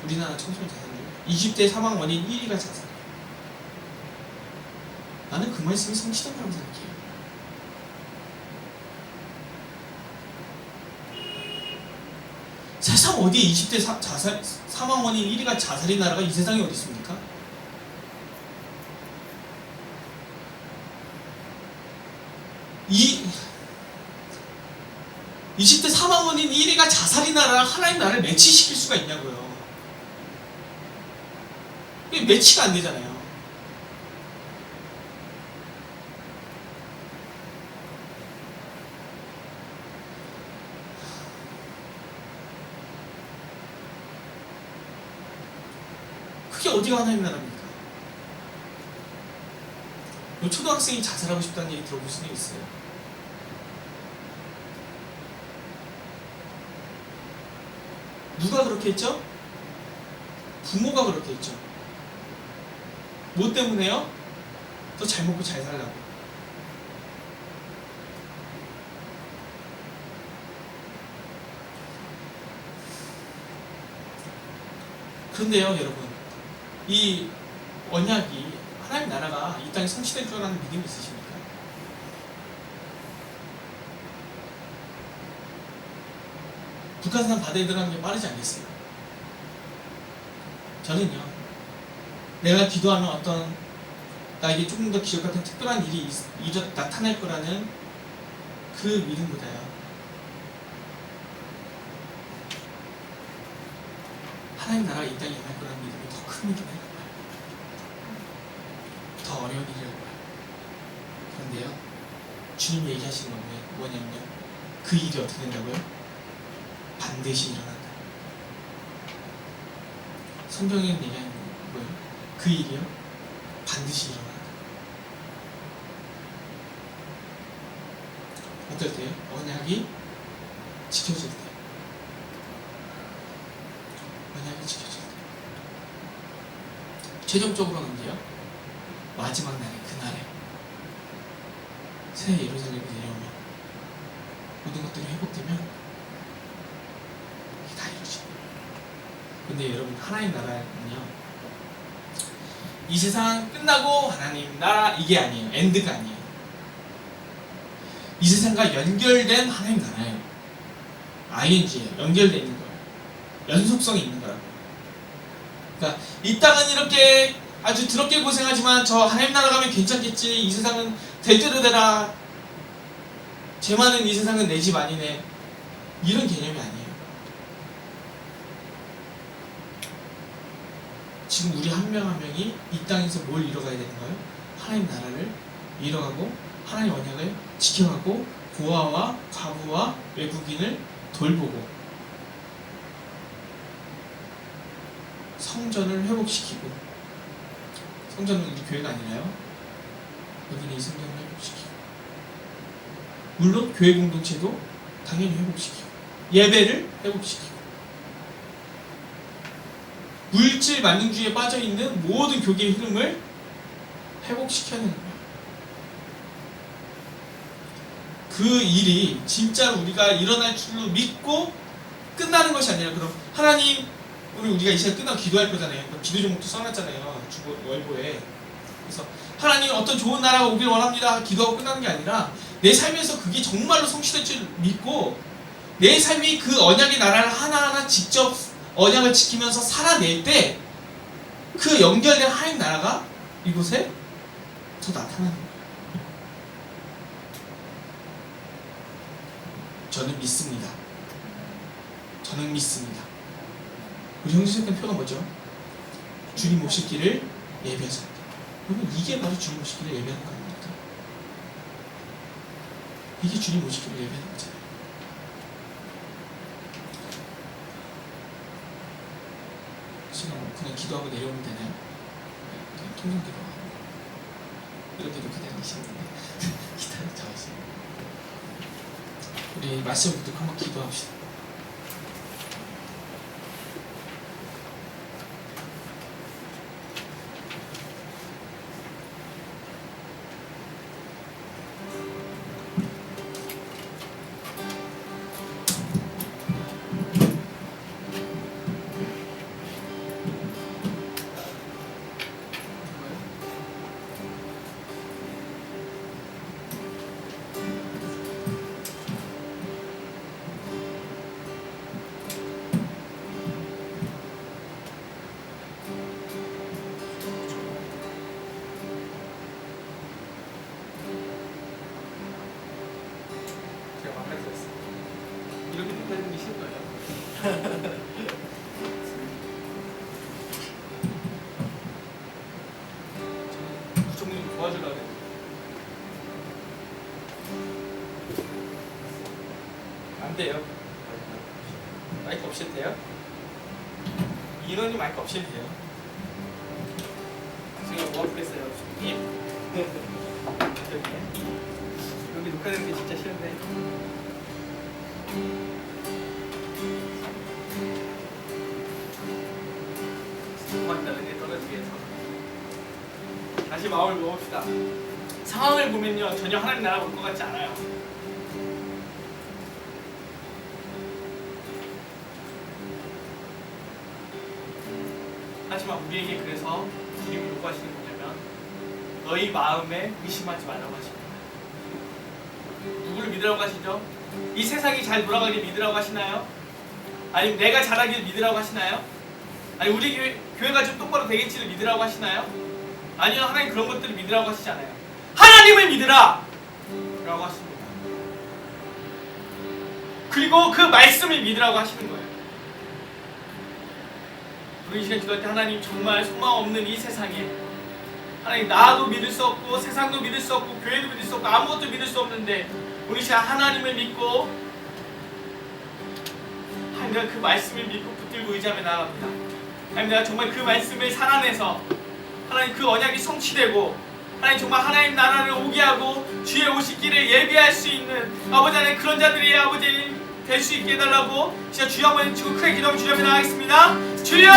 우리나라 청소년 자살률 20대 사망 원인 1위가 자살이에요. 나는 그 말씀이 성취된다고 생각해요. 세상 어디에 20대 자살 사망 원인 1위가 자살인 나라가 이 세상에 어디 있습니까? 이 20대 사망 원인 1위가 자살인 나라랑 하나님 나라를 매치시킬 수가 있냐고요. 이게 매치가 안 되잖아요. 그게 어디가 하나님 나라입니까? 초등학생이 자살하고 싶다는 얘기 들어보신 적 있어요? 누가 그렇게 했죠? 부모가 그렇게 했죠. 뭐 때문에요? 더 잘 먹고 잘 살라고. 그런데요, 여러분, 이 언약이 하나님 나라가 이 땅에 성취될 줄 아는 믿음이 있으십니까? 북한산 바다에 들어가는 게 빠르지 않겠어요? 저는요, 내가 기도하면 어떤 나에게 조금 더 기적 같은 특별한 일이 나타날 거라는 그 믿음보다요, 하나님 나라가 이 땅에 임할 거라는 믿음이 더 큰 믿음이라고 봐요. 더 어려운 일이라고 봐요. 그런데요, 주님이 얘기하시는 건 뭐냐면요, 그 일이 어떻게 된다고요? 반드시 일어난다. 성경에는 얘기하는 뭐예요? 그 일이요? 반드시 일어난다. 어떨 때요? 언약이 지켜질 때. 언약이 지켜질 때. 최종적으로는요, 마지막 날에, 그날에 새 예루살렘이 내려오면 모든 것들이 회복되면 다 이루어집니다. 근데 여러분, 하나님 나라는요, 이 세상 끝나고 하나님 나라 이게 아니에요. 엔드가 아니에요. 이 세상과 연결된 하나님 나라예요. ING예요. 연결되어 있는 거예요. 연속성이 있는 거라고요. 그러니까 이 땅은 이렇게 아주 더럽게 고생하지만 저 하나님 나라 가면 괜찮겠지. 이 세상은 될 대로 되라. 죄 많은 이 세상은 내 집 아니네. 이런 개념이 아니에요. 지금 우리 한 명 한 명이 이 땅에서 뭘 이뤄가야 되는 거예요? 하나님 나라를 이뤄가고 하나님 언약을 지켜가고 고아와 과부와 외국인을 돌보고 성전을 회복시키고, 성전은 우리 교회가 아니라요, 여기는 이 성전을 회복시키고, 물론 교회 공동체도 당연히 회복시키고, 예배를 회복시키고, 물질 만능주의에 빠져있는 모든 교계의 흐름을 회복시켜야 하는 거예요. 그 일이 진짜로 우리가 일어날 줄로 믿고 끝나는 것이 아니라, 그럼 하나님, 오늘 우리가 이 시간 끝나고 기도할 거잖아요. 기도 종목도 써놨잖아요. 월보에. 그래서 하나님 어떤 좋은 나라가 오길 원합니다. 기도하고 끝나는 게 아니라 내 삶에서 그게 정말로 성취될 줄 믿고 내 삶이 그 언약의 나라를 하나하나 직접 언약을 지키면서 살아낼 때 그 연결된 하나님 나라가 이곳에 더 나타나는 거예요. 저는 믿습니다. 저는 믿습니다. 우리 형제들 표가 뭐죠? 주님 오실 길을 예비하셨다. 여러분, 이게 바로 주님 오실 길을 예비하는 거 아닙니까? 이게 주님 오시기를 예배하는 거잖아요. 지금 그냥 기도하고 내려오면 되나요? 네, 그냥 통성 기도하고 이렇게 녹화되는 게 싫은데 기타를 잡았어요. 우리 말씀 듣고 한번 기도합시다. 제가 망가졌어요. 이렇게 못하는 게 싫은 거예요. 저는 부총님 도와주려고 해요. 안 돼요. 마이크 없이도 돼요? 인원이 마이크 없이도 돼요. 제가 뭐 하겠어요, 부총님? 여기 녹화되는 게 진짜 싫은데. 고맙다는 게 떨어지게 해서 다시 마음을 먹읍시다. 상황을 보면요 전혀 하나님 나라 올 것 같지 않아요. 하지만 우리에게 그래서 주님이 요구하시는 뭐냐면 너희 마음에 의심하지 말라고 하십니다. 누구를 믿으라고 하시죠? 이 세상이 잘 돌아가길 믿으라고 하시나요? 아니면 내가 잘하길 믿으라고 하시나요? 아니 우리 교회가 좀 똑바로 되겠지를 믿으라고 하시나요? 아니요, 하나님 그런 것들을 믿으라고 하시잖아요. 하나님을 믿으라! 라고 하십니다. 그리고 그 말씀을 믿으라고 하시는 거예요. 우리 이 시간 기도할 때 하나님 정말 소망 없는 이 세상에 하나님 나도 믿을 수 없고 세상도 믿을 수 없고 교회도 믿을 수 없고 아무것도 믿을 수 없는데 우리 시간 하나님을 믿고 하나님 내가 그 말씀을 믿고 붙들고 의지하며 나아갑니다. 하나님 내가 정말 그 말씀을 살아내서 하나님 그 언약이 성취되고 하나님 정말 하나님 나라를 오게 하고 주의 오시기를 예비할 수 있는 아버지 하나님 그런 자들이 아버지 될 수 있게 해달라고 진짜 주여 한번 치고 크게 기도하면 주여 앞에 나가겠습니다. 주여!